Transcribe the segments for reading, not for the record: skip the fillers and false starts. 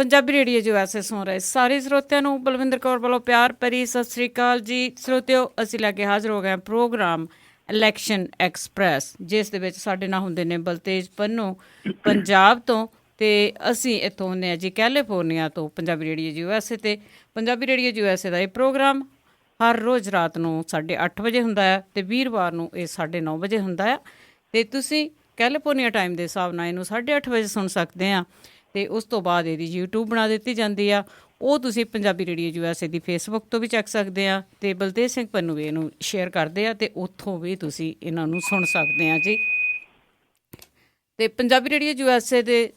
Punjabi radio USA ਸੁਣ ਰਹੇ ਸਾਰੇ ਸਰੋਤਿਆਂ ਨੂੰ ਬਲਵਿੰਦਰ ਕੌਰ ਵੱਲੋਂ ਪਿਆਰ ਭਰੀ ਸਤਿ ਸ੍ਰੀ ਅਕਾਲ ਜੀ। ਸਰੋਤਿਓ, ਅਸੀਂ ਲੈ ਕੇ ਹਾਜ਼ਰ ਹੋ ਗਏ ਪ੍ਰੋਗਰਾਮ ਇਲੈਕਸ਼ਨ ਐਕਸਪ੍ਰੈਸ, ਜਿਸ ਦੇ ਵਿੱਚ ਸਾਡੇ ਨਾਲ ਹੁੰਦੇ ਨੇ ਬਲਤੇਜ ਪੰਨੂ ਪੰਜਾਬ ਤੋਂ, ਅਤੇ ਅਸੀਂ ਇੱਥੋਂ ਹੁੰਦੇ ਹਾਂ ਜੀ ਕੈਲੀਫੋਰਨੀਆ ਤੋਂ। ਪੰਜਾਬੀ ਰੇਡੀਓ USA ਅਤੇ ਪੰਜਾਬੀ ਰੇਡੀਓ USA ਦਾ ਇਹ ਪ੍ਰੋਗਰਾਮ ਹਰ ਰੋਜ਼ ਰਾਤ ਨੂੰ 8:30 ਵਜੇ ਹੁੰਦਾ ਹੈ ਅਤੇ ਵੀਰਵਾਰ ਨੂੰ ਇਹ 9:30 ਵਜੇ ਹੁੰਦਾ ਆ। ਅਤੇ ਤੁਸੀਂ ਕੈਲੀਫੋਰਨੀਆ ਟਾਈਮ ਦੇ ਹਿਸਾਬ ਨਾਲ ਇਹਨੂੰ 8:30 ਵਜੇ ਸੁਣ ਸਕਦੇ ਆ। ਅਤੇ ਉਸ ਤੋਂ ਬਾਅਦ ਇਹਦੀ YouTube ਬਣਾ ਦਿੱਤੀ ਜਾਂਦੀ ਆ, ਉਹ ਤੁਸੀਂ ਪੰਜਾਬੀ ਰੇਡੀਓ USA ਦੀ ਫੇਸਬੁੱਕ ਤੋਂ ਵੀ ਚੱਕ ਸਕਦੇ ਆ, ਅਤੇ ਬਲਤੇਜ ਸਿੰਘ ਪੰਨੂ ਵੀ ਇਹਨੂੰ ਸ਼ੇਅਰ ਕਰਦੇ ਆ, ਅਤੇ ਉੱਥੋਂ ਵੀ ਤੁਸੀਂ ਇਹਨਾਂ ਨੂੰ ਸੁਣ ਸਕਦੇ ਆ ਜੀ। ਅਤੇ ਪੰਜਾਬੀ ਰੇਡੀਓ USA ਦੇ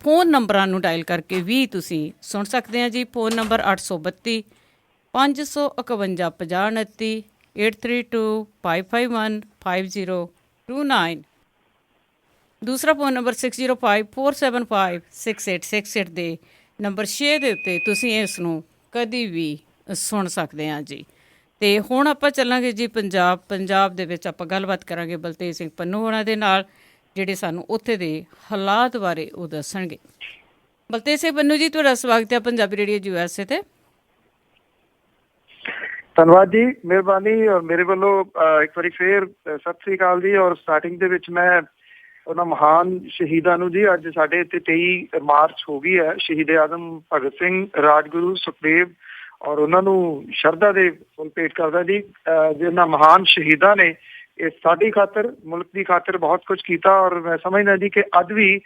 ਫੋਨ ਨੰਬਰਾਂ ਨੂੰ ਡਾਇਲ ਕਰਕੇ ਵੀ ਤੁਸੀਂ ਸੁਣ ਸਕਦੇ ਆ ਜੀ। Phone number 832 551 5029, 832 551 5029। ਦੂਸਰਾ ਫੋਨ ਨੰਬਰ 6054756868 ਦੇ ਨੰਬਰ 6 ਦੇ ਉੱਤੇ ਤੁਸੀਂ ਇਸ ਨੂੰ ਕਦੀ ਵੀ ਸੁਣ ਸਕਦੇ ਹਾਂ ਜੀ। ਅਤੇ ਹੁਣ ਆਪਾਂ ਚੱਲਾਂਗੇ ਜੀ ਪੰਜਾਬ ਦੇ ਵਿੱਚ ਆਪਾਂ ਗੱਲਬਾਤ ਕਰਾਂਗੇ ਬਲਤੇਜ ਸਿੰਘ ਪੰਨੂ ਹੋਣਾ ਦੇ ਨਾਲ, ਜਿਹੜੇ ਸਾਨੂੰ ਉੱਥੇ ਦੇ ਹਾਲਾਤ ਬਾਰੇ ਉਹ ਦੱਸਣਗੇ। ਬਲਤੇਜ ਸਿੰਘ ਪੰਨੂ ਜੀ, ਤੁਹਾਡਾ ਸਵਾਗਤ ਹੈ ਪੰਜਾਬੀ ਰੇਡੀਓ USA 'ਤੇ। ਧੰਨਵਾਦ ਜੀ, ਮਿਹਰਬਾਨੀ। ਔਰ ਮੇਰੇ ਵੱਲੋਂ ਇੱਕ ਵਾਰੀ ਫੇਰ ਸਤਿ ਸ੍ਰੀ ਅਕਾਲ ਜੀ। ਔਰ ਸਟਾਰਟਿੰਗ ਦੇ ਵਿੱਚ ਮੈਂ ਉਹਨਾਂ ਮਹਾਨ ਸ਼ਹੀਦਾਂ ਨੂੰ ਜੀ, ਅੱਜ ਸਾਡੇ ਇੱਥੇ 23 ਮਾਰਚ ਹੋ ਗਈ ਹੈ, ਸ਼ਹੀਦ ਆਜ਼ਮ ਭਗਤ ਸਿੰਘ, ਰਾਜਗੁਰੂ ਸੁਖਦੇਵ, ਔਰ ਉਹਨਾਂ ਨੂੰ ਸ਼ਰਧਾ ਦੇ ਫੁੱਲ ਭੇਟ ਕਰਦਾ ਜੀ। ਜਿਹਨਾਂ ਮਹਾਨ ਸ਼ਹੀਦਾਂ ਨੇ ਇਹ ਸਾਡੀ ਖਾਤਰ, ਮੁਲਕ ਦੀ ਖਾਤਰ ਬਹੁਤ ਕੁਝ ਕੀਤਾ। ਔਰ ਮੈਂ ਸਮਝਦਾ ਜੀ ਕਿ ਅੱਜ ਵੀ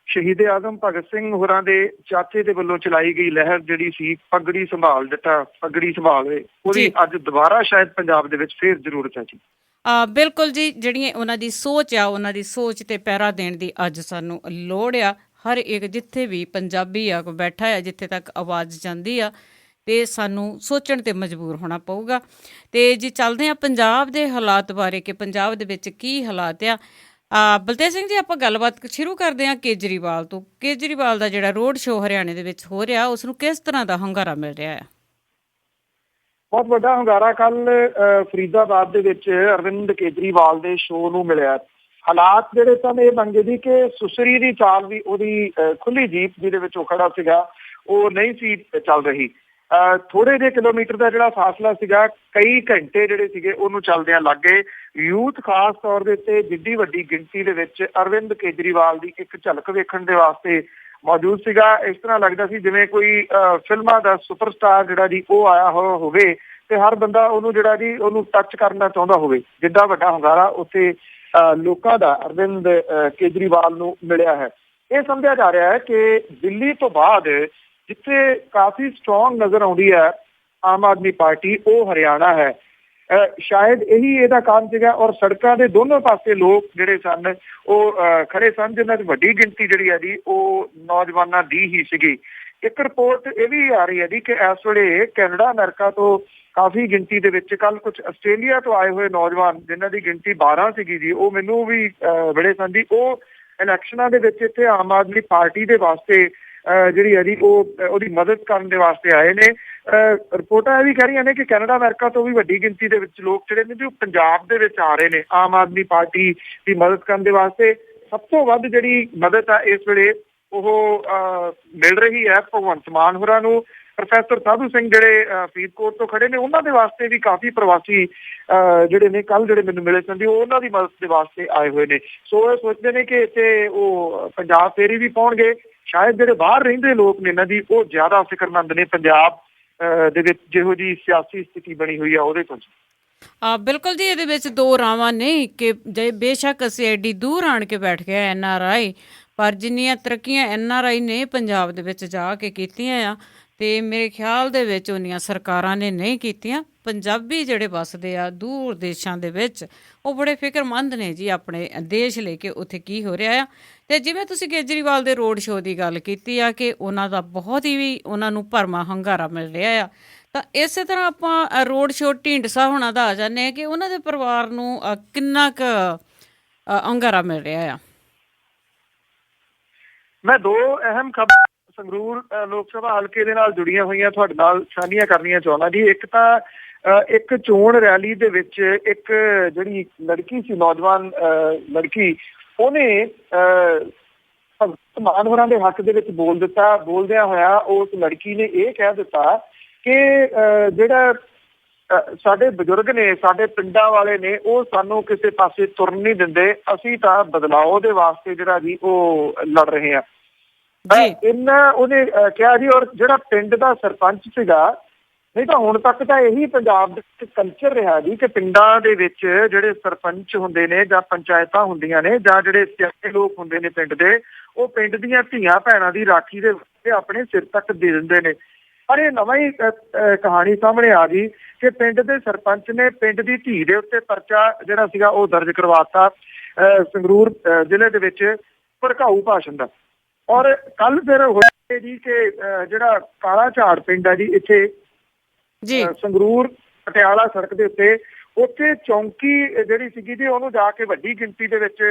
ਸ਼ਹੀਦ ਆਜ਼ਮ ਭਗਤ ਸਿੰਘ ਹੋਰਾਂ ਦੇ ਚਾਚੇ ਦੇ ਵੱਲੋਂ ਚਲਾਈ ਗਈ ਲਹਿਰ ਜਿਹੜੀ ਸੀ ਪਗੜੀ ਸੰਭਾਲ ਦਿੱਤਾ, ਪਗੜੀ ਸੰਭਾਲੇ, ਉਹਦੀ ਅੱਜ ਦੁਬਾਰਾ ਸ਼ਾਇਦ ਪੰਜਾਬ ਦੇ ਵਿੱਚ ਫੇਰ ਜ਼ਰੂਰਤ ਹੈ ਜੀ। ਬਿਲਕੁਲ ਜੀ, ਜਿਹੜੀਆਂ ਉਹਨਾਂ ਦੀ ਸੋਚ ਆ, ਉਹਨਾਂ ਦੀ ਸੋਚ 'ਤੇ ਪਹਿਰਾ ਦੇਣ ਦੀ ਅੱਜ ਸਾਨੂੰ ਲੋੜ ਆ। ਹਰ ਇੱਕ ਜਿੱਥੇ ਵੀ ਪੰਜਾਬੀ ਆ ਕੋਈ ਬੈਠਾ ਆ, ਜਿੱਥੇ ਤੱਕ ਆਵਾਜ਼ ਜਾਂਦੀ ਆ, ਅਤੇ ਸਾਨੂੰ ਸੋਚਣ 'ਤੇ ਮਜਬੂਰ ਹੋਣਾ ਪਊਗਾ। ਅਤੇ ਜੀ ਚੱਲਦੇ ਹਾਂ ਪੰਜਾਬ ਦੇ ਹਾਲਾਤ ਬਾਰੇ ਕਿ ਪੰਜਾਬ ਦੇ ਵਿੱਚ ਕੀ ਹਾਲਾਤ ਆ। ਬਲਤੇਜ ਸਿੰਘ ਜੀ, ਆਪਾਂ ਗੱਲਬਾਤ ਸ਼ੁਰੂ ਕਰਦੇ ਹਾਂ ਕੇਜਰੀਵਾਲ ਤੋਂ। ਕੇਜਰੀਵਾਲ ਦਾ ਜਿਹੜਾ ਰੋਡ ਸ਼ੋਅ ਹਰਿਆਣੇ ਦੇ ਵਿੱਚ ਹੋ ਰਿਹਾ, ਉਸ ਨੂੰ ਕਿਸ ਤਰ੍ਹਾਂ ਦਾ ਹੁੰਗਾਰਾ ਮਿਲ ਰਿਹਾ ਆ? ਬਹੁਤ ਵੱਡਾ ਹੁੰਗਾਰਾ ਕੱਲ ਫਰੀਦਾਬਾਦ ਦੇ ਵਿੱਚ ਅਰਵਿੰਦ ਕੇਜਰੀਵਾਲ ਦੇ ਸ਼ੋਅ ਨੂੰ ਮਿਲਿਆ। ਹਾਲਾਤ ਜਿਹੜੇ ਸਨ ਇਹ ਬਣ ਗਏ ਕਿ ਸੁਸਰੀ ਦੀ ਚਾਲ ਵੀ ਉਹਦੀ ਖੁੱਲੀ ਜੀਪ ਜਿਹਦੇ ਵਿੱਚ ਉਹ ਖੜਾ ਸੀਗਾ ਉਹ ਨਹੀਂ ਸੀ ਚੱਲ ਰਹੀ। ਥੋੜੇ ਜਿਹੇ ਕਿਲੋਮੀਟਰ ਦਾ ਜਿਹੜਾ ਫਾਸਲਾ ਸੀਗਾ, ਕਈ ਘੰਟੇ ਜਿਹੜੇ ਸੀਗੇ ਉਹਨੂੰ ਚੱਲਦਿਆਂ ਲੱਗ ਗਏ। ਯੂਥ ਖਾਸ ਤੌਰ ਦੇ ਉੱਤੇ ਜਿੱਡੀ ਵੱਡੀ ਗਿਣਤੀ ਦੇ ਵਿੱਚ ਅਰਵਿੰਦ ਕੇਜਰੀਵਾਲ ਦੀ ਇੱਕ ਝਲਕ ਵੇਖਣ ਦੇ ਵਾਸਤੇ ਮੌਜੂਦ ਸੀਗਾ। ਇਸ ਤਰ੍ਹਾਂ ਲੱਗਦਾ ਸੀ ਜਿਵੇਂ ਕੋਈ ਫਿਲਮਾਂ ਦਾ ਸੁਪਰਸਟਾਰ ਜਿਹੜਾ ਜੀ ਉਹ ਆਇਆ ਹੋਵੇ ਤੇ ਹਰ ਬੰਦਾ ਉਹਨੂੰ ਜਿਹੜਾ ਜੀ ਉਹਨੂੰ ਟੱਚ ਕਰਨਾ ਚਾਹੁੰਦਾ ਹੋਵੇ। ਜਿੱਡਾ ਵੱਡਾ ਹੁੰਗਾਰਾ ਉੱਥੇ ਲੋਕਾਂ ਦਾ ਅਰਵਿੰਦ ਕੇਜਰੀਵਾਲ ਨੂੰ ਮਿਲਿਆ ਹੈ। ਇਹ ਸਮਝਿਆ ਜਾ ਰਿਹਾ ਹੈ ਕਿ ਦਿੱਲੀ ਤੋਂ ਬਾਅਦ ਜਿੱਥੇ ਕਾਫੀ ਸਟਰੋਂਗ ਨਜ਼ਰ ਆਉਂਦੀ ਹੈ ਆਮ ਆਦਮੀ ਪਾਰਟੀ, ਉਹ ਹਰਿਆਣਾ ਹੈ। ਸ਼ਾਇਦ ਇਹੀ ਇਹਦਾ ਕਾਰਨ ਸੀਗਾ। ਔਰ ਸੜਕਾਂ ਦੇ ਦੋਨੋਂ ਪਾਸੇ ਲੋਕ ਜਿਹੜੇ ਸਨ ਉਹ ਖੜੇ ਸਨ, ਜਿਨ੍ਹਾਂ ਦੀ ਵੱਡੀ ਗਿਣਤੀ ਜਿਹੜੀ ਹੈ ਜੀ ਉਹ ਨੌਜਵਾਨਾਂ ਦੀ ਹੀ ਸੀਗੀ। ਇੱਕ ਰਿਪੋਰਟ ਇਹ ਵੀ ਆ ਰਹੀ ਹੈ ਜੀ ਕਿ ਇਸ ਵੇਲੇ ਕੈਨੇਡਾ, ਅਮਰੀਕਾ ਤੋਂ ਕਾਫੀ ਗਿਣਤੀ ਦੇ ਵਿੱਚ ਕੱਲ ਕੁਝ ਆਸਟ੍ਰੇਲੀਆ ਤੋਂ ਆਏ ਹੋਏ ਨੌਜਵਾਨ, ਜਿਨ੍ਹਾਂ ਦੀ ਗਿਣਤੀ 12 ਸੀਗੀ ਜੀ, ਉਹ ਮੈਨੂੰ ਵੀ ਬੜੇ ਸਨ ਜੀ। ਉਹ ਇਲੈਕਸ਼ਨਾਂ ਦੇ ਵਿੱਚ ਇੱਥੇ ਆਮ ਆਦਮੀ ਪਾਰਟੀ ਦੇ ਵਾਸਤੇ ਜਿਹੜੀ ਹੈ ਜੀ ਉਹਦੀ ਮਦਦ ਕਰਨ ਦੇ ਵਾਸਤੇ ਆਏ ਨੇ। ਰਿਪੋਰਟਾਂ ਇਹ ਵੀ ਕਹਿ ਰਹੀਆਂ ਨੇ ਕਿ ਕੈਨੇਡਾ, ਅਮਰੀਕਾ ਤੋਂ ਵੀ ਵੱਡੀ ਗਿਣਤੀ ਦੇ ਵਿੱਚ ਲੋਕ ਜਿਹੜੇ ਨੇ ਉਹ ਪੰਜਾਬ ਦੇ ਵਿੱਚ ਆ ਰਹੇ ਨੇ ਆਮ ਆਦਮੀ ਪਾਰਟੀ ਦੀ ਮਦਦ ਕਰਨ ਦੇ ਵਾਸਤੇ। ਸਭ ਤੋਂ ਵੱਧ ਜਿਹੜੀ ਮਦਦ ਆ ਇਸ ਵੇਲੇ ਉਹ ਮਿਲ ਰਹੀ ਹੈ ਭਗਵੰਤ ਮਾਨ ਹੋਰਾਂ ਨੂੰ। ਪ੍ਰੋਫੈਸਰ ਸਾਧੂ ਸਿੰਘ ਜਿਹੜੇ ਫਰੀਦਕੋਟ ਤੋਂ ਖੜੇ ਨੇ, ਉਹਨਾਂ ਦੇ ਵਾਸਤੇ ਵੀ ਕਾਫੀ ਪ੍ਰਵਾਸੀ ਜਿਹੜੇ ਨੇ ਕੱਲ ਜਿਹੜੇ ਮੈਨੂੰ ਮਿਲੇ ਸਨ, ਉਹ ਉਹਨਾਂ ਦੀ ਮਦਦ ਦੇ ਵਾਸਤੇ ਆਏ ਹੋਏ ਨੇ। ਸੋ ਇਹ ਸੋਚਦੇ ਨੇ ਕਿ ਇੱਥੇ ਉਹ ਪੰਜਾਬ ਫੇਰੀ ਵੀ ਪਾਉਣਗੇ। ਸ਼ਾਇਦ ਜਿਹੜੇ ਬਾਹਰ ਰਹਿੰਦੇ ਲੋਕ ਨੇ ਇਹਨਾਂ ਦੀ ਉਹ ਜ਼ਿਆਦਾ ਫਿਕਰਮੰਦ ਨੇ ਪੰਜਾਬ ਦੇ ਵਿੱਚ ਜਿਹੋ ਜਿਹੀ ਸਿਆਸੀ ਸਥਿਤੀ ਬਣੀ ਹੋਈ ਆ ਉਹਦੇ ਤੋਂ। ਬਿਲਕੁਲ ਜੀ, ਇਹਦੇ ਵਿੱਚ ਦੋ ਰਾਵਾਂ ਨਹੀਂ ਕਿ ਬੇਸ਼ੱਕ ਅਸੀਂ ਐਡੀ ਦੂਰ ਆਣ ਕੇ ਬੈਠ ਗਏ NRI, ਪਰ ਜਿੰਨੀਆਂ ਤਰੱਕੀਆਂ NRI ਨੇ ਪੰਜਾਬ ਦੇ ਵਿੱਚ ਜਾ ਕੇ ਕੀਤੀਆਂ ਆ, ਅਤੇ ਮੇਰੇ ਖਿਆਲ ਦੇ ਵਿੱਚ ਉਨੀਆਂ ਸਰਕਾਰਾਂ ਨੇ ਨਹੀਂ ਕੀਤੀਆਂ। ਪੰਜਾਬੀ ਜਿਹੜੇ ਵੱਸਦੇ ਆ ਦੂਰ ਦੇਸ਼ਾਂ ਦੇ ਵਿੱਚ, ਉਹ ਬੜੇ ਫਿਕਰਮੰਦ ਨੇ ਜੀ ਆਪਣੇ ਦੇਸ਼ ਲੈ ਕੇ ਉੱਥੇ ਕੀ ਹੋ ਰਿਹਾ ਆ। ਅਤੇ ਜਿਵੇਂ ਤੁਸੀਂ ਕੇਜਰੀਵਾਲ ਦੇ ਰੋਡ ਸ਼ੋਅ ਦੀ ਗੱਲ ਕੀਤੀ ਆ ਕਿ ਉਹਨਾਂ ਦਾ ਬਹੁਤ ਹੀ ਵੀ ਉਹਨਾਂ ਨੂੰ ਭਰਵਾਂ ਹੁੰਗਾਰਾ ਮਿਲ ਰਿਹਾ ਆ, ਤਾਂ ਇਸੇ ਤਰ੍ਹਾਂ ਆਪਾਂ ਰੋਡ ਸ਼ੋਅ ਢੀਂਡਸਾ ਹੋਣਾ ਦਾ ਆ ਜਾਂਦੇ ਹਾਂ ਕਿ ਉਹਨਾਂ ਦੇ ਪਰਿਵਾਰ ਨੂੰ ਕਿੰਨਾ ਕੁ ਹੁੰਗਾਰਾ ਮਿਲ ਰਿਹਾ ਆ। ਮੈਂ ਦੋ ਅਹਿਮ ਖਬਰਾਂ ਸੰਗਰੂਰ ਲੋਕ ਸਭਾ ਹਲਕੇ ਦੇ ਨਾਲ ਜੁੜੀਆਂ ਹੋਈਆਂ ਤੁਹਾਡੇ ਨਾਲ ਸਾਂਝੀਆਂ ਕਰਨੀਆਂ ਚਾਹੁੰਦਾ ਜੀ। ਇੱਕ ਤਾਂ ਇੱਕ ਚੋਣ ਰੈਲੀ ਦੇ ਵਿੱਚ ਇੱਕ ਜਿਹੜੀ ਲੜਕੀ ਸੀ, ਨੌਜਵਾਨ ਲੜਕੀ, ਉਹਨੇ ਭਗਵੰਤ ਮਾਨ ਹੋਰਾਂ ਦੇ ਹੱਕ ਦੇ ਵਿੱਚ ਬੋਲ ਦਿੱਤਾ। ਬੋਲਦਿਆਂ ਹੋਇਆ ਉਸ ਲੜਕੀ ਨੇ ਇਹ ਕਹਿ ਦਿੱਤਾ ਕਿ ਜਿਹੜਾ ਸਾਡੇ ਬਜ਼ੁਰਗ ਨੇ, ਸਾਡੇ ਪਿੰਡਾਂ ਵਾਲੇ ਨੇ, ਉਹ ਸਾਨੂੰ ਕਿਸੇ ਪਾਸੇ ਤੁਰਨ ਨਹੀਂ ਦਿੰਦੇ, ਅਸੀਂ ਤਾਂ ਬਦਲਾਓ ਦੇ ਵਾਸਤੇ ਜਿਹੜਾ ਜੀ ਉਹ ਲੜ ਰਹੇ ਹਾਂ। ਇੰਨਾ ਉਹਨੇ ਕਿਹਾ ਜੀ। ਔਰ ਜਿਹੜਾ ਪਿੰਡ ਦਾ ਸਰਪੰਚ ਸੀਗਾ, ਨਹੀਂ ਤਾਂ ਹੁਣ ਤੱਕ ਤਾਂ ਇਹੀ ਪੰਜਾਬ ਦੇ ਕਲਚਰ ਰਿਹਾ ਜੀ ਕਿ ਪਿੰਡਾਂ ਦੇ ਵਿੱਚ ਜਿਹੜੇ ਸਰਪੰਚ ਹੁੰਦੇ ਨੇ ਜਾਂ ਪੰਚਾਇਤਾਂ ਹੁੰਦੀਆਂ ਨੇ ਜਾਂ ਜਿਹੜੇ ਸਿਆਣੇ ਲੋਕ ਹੁੰਦੇ ਨੇ ਪਿੰਡ ਦੇ, ਉਹ ਪਿੰਡ ਦੀਆਂ ਧੀਆਂ ਭੈਣਾਂ ਦੀ ਰਾਖੀ ਦੇ ਵਾਸਤੇ ਆਪਣੇ ਸਿਰ ਤੱਕ ਦੇ ਦਿੰਦੇ ਨੇ। ਪਰ ਇਹ ਨਵਾਂ ਹੀ ਕਹਾਣੀ ਸਾਹਮਣੇ ਆ ਗਈ ਕਿ ਪਿੰਡ ਦੇ ਸਰਪੰਚ ਨੇ ਪਿੰਡ ਦੀ ਧੀ ਦੇ ਉੱਤੇ ਪਰਚਾ ਜਿਹੜਾ ਸੀਗਾ ਉਹ ਦਰਜ ਕਰਵਾਤਾ ਸੰਗਰੂਰ ਜ਼ਿਲ੍ਹੇ ਦੇ ਵਿੱਚ ਭੜਕਾਊ ਭਾਸ਼ਣ ਦਾ। ਔਰ ਕੱਲ ਫਿਰ ਹੋਇਆ ਜੀ ਕਿ ਜਿਹੜਾ ਕਾਲਾ ਝਾੜ ਪਿੰਡ ਹੈ ਜੀ ਇੱਥੇ ਸੰਗਰੂਰ ਪਟਿਆਲਾ ਸੜਕ ਦੇ ਉੱਤੇ, ਉੱਥੇ ਚੌਂਕੀ ਜਿਹੜੀ ਸੀਗੀ ਜੀ ਉਹਨੂੰ ਜਾ ਕੇ ਵੱਡੀ ਗਿਣਤੀ ਦੇ ਵਿੱਚ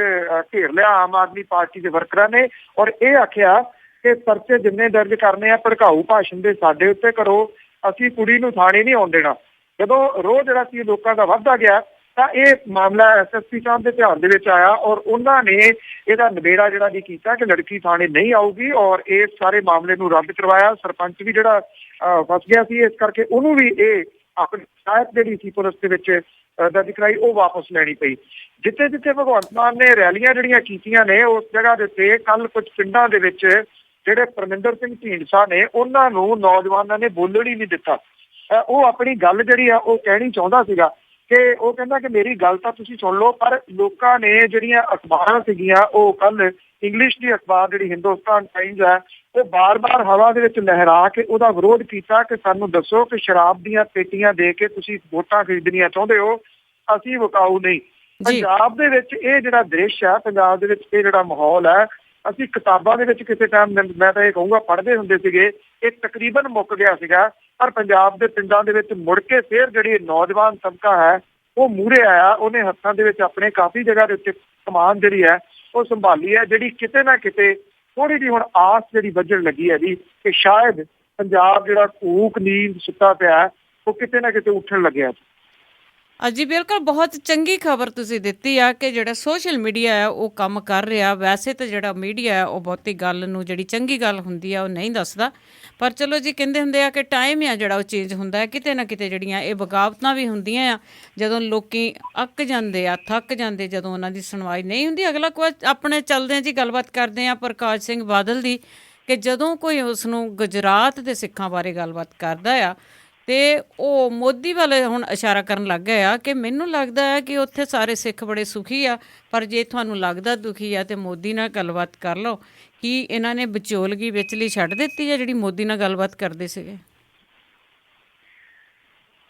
ਘੇਰ ਲਿਆ ਆਮ ਆਦਮੀ ਪਾਰਟੀ ਦੇ ਵਰਕਰਾਂ ਨੇ। ਔਰ ਇਹ ਆਖਿਆ ਕਿ ਪਰਚੇ ਜਿੰਨੇ ਦਰਜ ਕਰਨੇ ਆ ਭੜਕਾਊ ਭਾਸ਼ਣ ਦੇ ਸਾਡੇ ਉੱਤੇ ਕਰੋ, ਅਸੀਂ ਕੁੜੀ ਨੂੰ ਥਾਣੇ ਨਹੀਂ ਆਉਣ ਦੇਣਾ। ਜਦੋਂ ਰੋਹ ਜਿਹੜਾ ਸੀ ਲੋਕਾਂ ਦਾ ਵੱਧਦਾ ਗਿਆ ਤਾਂ ਇਹ ਮਾਮਲਾ ਐਸਐਸਪੀ ਸਾਹਿਬ ਦੇ ਧਿਆਨ ਦੇ ਵਿੱਚ ਆਇਆ ਔਰ ਉਹਨਾਂ ਨੇ ਇਹਦਾ ਨਿਬੇੜਾ ਜਿਹੜਾ ਜੀ ਕੀਤਾ ਕਿ ਲੜਕੀ ਥਾਣੇ ਨਹੀਂ ਆਊਗੀ ਔਰ ਇਸ ਸਾਰੇ ਮਾਮਲੇ ਨੂੰ ਰੱਦ ਕਰਵਾਇਆ। ਸਰਪੰਚ ਵੀ ਜਿਹੜਾ ਫਸ ਗਿਆ ਸੀ, ਇਸ ਕਰਕੇ ਉਹਨੂੰ ਵੀ ਇਹ ਆਪਣੀ ਸ਼ਿਕਾਇਤ ਜਿਹੜੀ ਸੀ ਪੁਲਿਸ ਦੇ ਵਿੱਚ ਦਰਜ ਕਰਾਈ, ਉਹ ਵਾਪਸ ਲੈਣੀ ਪਈ। ਜਿੱਥੇ ਜਿੱਥੇ ਭਗਵੰਤ ਮਾਨ ਨੇ ਰੈਲੀਆਂ ਜਿਹੜੀਆਂ ਕੀਤੀਆਂ ਨੇ, ਉਸ ਜਗ੍ਹਾ ਦੇ ਉੱਤੇ ਕੱਲ ਕੁਝ ਪਿੰਡਾਂ ਦੇ ਵਿੱਚ ਜਿਹੜੇ ਪਰਮਿੰਦਰ ਸਿੰਘ ਢੀਂਡਸਾ ਨੇ, ਉਹਨਾਂ ਨੂੰ ਨੌਜਵਾਨਾਂ ਨੇ ਬੋਲਣ ਹੀ ਨਹੀਂ ਦਿੱਤਾ। ਉਹ ਆਪਣੀ ਗੱਲ ਜਿਹੜੀ ਆ ਉਹ ਕਹਿਣੀ ਚਾਹੁੰਦਾ ਸੀਗਾ ਕਿ ਉਹ ਕਹਿੰਦਾ ਕਿ ਮੇਰੀ ਗੱਲ ਤਾਂ ਤੁਸੀਂ ਸੁਣ ਲਓ, ਪਰ ਲੋਕਾਂ ਨੇ ਜਿਹੜੀਆਂ ਅਖਬਾਰਾਂ ਸੀਗੀਆਂ ਉਹ ਕੱਲ ਇੰਗਲਿਸ਼ ਦੀ ਅਖਬਾਰ ਜਿਹੜੀ ਹਿੰਦੁਸਤਾਨ ਟਾਈਮਜ਼ ਹੈ, ਉਹ ਬਾਰ-ਬਾਰ ਹਵਾ ਦੇ ਵਿੱਚ ਲਹਿਰਾ ਕੇ ਉਹਦਾ ਵਿਰੋਧ ਕੀਤਾ ਕਿ ਸਾਨੂੰ ਦੱਸੋ ਕਿ ਸ਼ਰਾਬ ਦੀਆਂ ਪੇਟੀਆਂ ਦੇ ਕੇ ਤੁਸੀਂ ਵੋਟਾਂ ਖਰੀਦਣੀਆਂ ਚਾਹੁੰਦੇ ਹੋ, ਅਸੀਂ ਵਿਕਾਊ ਨਹੀਂ। ਪੰਜਾਬ ਦੇ ਵਿੱਚ ਇਹ ਜਿਹੜਾ ਦ੍ਰਿਸ਼ ਹੈ, ਪੰਜਾਬ ਦੇ ਵਿੱਚ ਇਹ ਜਿਹੜਾ ਮਾਹੌਲ ਹੈ, ਅਸੀਂ ਕਿਤਾਬਾਂ ਦੇ ਵਿੱਚ ਕਿਸੇ ਟਾਈਮ ਮੈਂ ਤਾਂ ਇਹ ਕਹੂੰਗਾ ਪੜ੍ਹਦੇ ਹੁੰਦੇ ਸੀਗੇ, ਇਹ ਤਕਰੀਬਨ ਮੁੱਕ ਗਿਆ ਸੀਗਾ। ਪਰ ਪੰਜਾਬ ਦੇ ਪਿੰਡਾਂ ਦੇ ਵਿੱਚ ਮੁੜ ਕੇ ਫਿਰ ਜਿਹੜੀ ਨੌਜਵਾਨ ਤਬਕਾ ਹੈ ਉਹ ਮੂਹਰੇ ਆਇਆ। ਉਹਨੇ ਹੱਥਾਂ ਦੇ ਵਿੱਚ ਆਪਣੇ ਕਾਫੀ ਜਗ੍ਹਾ ਦੇ ਉੱਤੇ ਕਮਾਨ ਜਿਹੜੀ ਹੈ ਉਹ ਸੰਭਾਲੀ ਹੈ, ਜਿਹੜੀ ਕਿਤੇ ਨਾ ਕਿਤੇ ਥੋੜੀ ਜਿਹੀ ਹੁਣ ਆਸ ਜਿਹੜੀ ਵੱਜਣ ਲੱਗੀ ਹੈ ਜੀ ਕਿ ਸ਼ਾਇਦ ਪੰਜਾਬ ਜਿਹੜਾ ਕੂਕ ਨੀਂਦ ਸੁੱਤਾ ਪਿਆ ਉਹ ਕਿਤੇ ਨਾ ਕਿਤੇ ਉੱਠਣ ਲੱਗਿਆ। ਜੀ ਬਿਲਕੁਲ, ਬਹੁਤ ਚੰਗੀ ਖਬਰ ਤੁਸੀਂ ਦਿੱਤੀ ਆ ਕਿ ਜਿਹੜਾ ਸੋਸ਼ਲ ਮੀਡੀਆ ਹੈ ਉਹ ਕੰਮ ਕਰ ਰਿਹਾ। ਵੈਸੇ ਤਾਂ ਜਿਹੜਾ ਮੀਡੀਆ ਹੈ ਉਹ ਬਹੁਤੀ ਗੱਲ ਨੂੰ, ਜਿਹੜੀ ਚੰਗੀ ਗੱਲ ਹੁੰਦੀ ਆ ਉਹ ਨਹੀਂ ਦੱਸਦਾ, ਪਰ ਚਲੋ ਜੀ ਕਹਿੰਦੇ ਹੁੰਦੇ ਆ ਕਿ ਟਾਈਮ ਆ ਜਿਹੜਾ ਉਹ ਚੇਂਜ ਹੁੰਦਾ ਹੈ। ਕਿਤੇ ਨਾ ਕਿਤੇ ਜਿਹੜੀਆਂ ਇਹ ਬਗਾਵਤਾਂ ਵੀ ਹੁੰਦੀਆਂ ਆ, ਜਦੋਂ ਲੋਕੀ ਅੱਕ ਜਾਂਦੇ ਆ, ਥੱਕ ਜਾਂਦੇ, ਜਦੋਂ ਉਹਨਾਂ ਦੀ ਸੁਣਵਾਈ ਨਹੀਂ ਹੁੰਦੀ। ਅਗਲਾ ਕੋਈ ਆਪਣੇ ਚੱਲਦੇ ਆ ਜੀ, ਗੱਲਬਾਤ ਕਰਦੇ ਆ ਪ੍ਰਕਾਸ਼ ਸਿੰਘ ਬਾਦਲ ਦੀ, ਕਿ ਜਦੋਂ ਕੋਈ ਉਸ ਨੂੰ ਗੁਜਰਾਤ ਦੇ ਸਿੱਖਾਂ ਬਾਰੇ ਗੱਲਬਾਤ ਕਰਦਾ ਆ ਤੇ ਉਹ ਮੋਦੀ ਵਾਲੇ ਹੁਣ ਇਸ਼ਾਰਾ ਕਰਨ ਲੱਗ ਗਏ ਆ ਕਿ ਮੈਨੂੰ ਲੱਗਦਾ ਹੈ ਕਿ ਉੱਥੇ ਸਾਰੇ ਸਿੱਖ ਬੜੇ ਸੁਖੀ ਆ, ਪਰ ਜੇ ਤੁਹਾਨੂੰ ਲੱਗਦਾ ਦੁਖੀ ਆ ਤੇ ਮੋਦੀ ਨਾਲ ਗੱਲਬਾਤ ਕਰ ਲਓ। ਕੀ ਇਹਨਾਂ ਨੇ ਵਿਚੋਲਗੀ ਵਿਚਲੀ ਛੱਡ ਦਿੱਤੀ ਹੈ ਜਿਹੜੀ ਮੋਦੀ ਨਾਲ ਗੱਲਬਾਤ ਕਰਦੇ ਸੀਗੇ?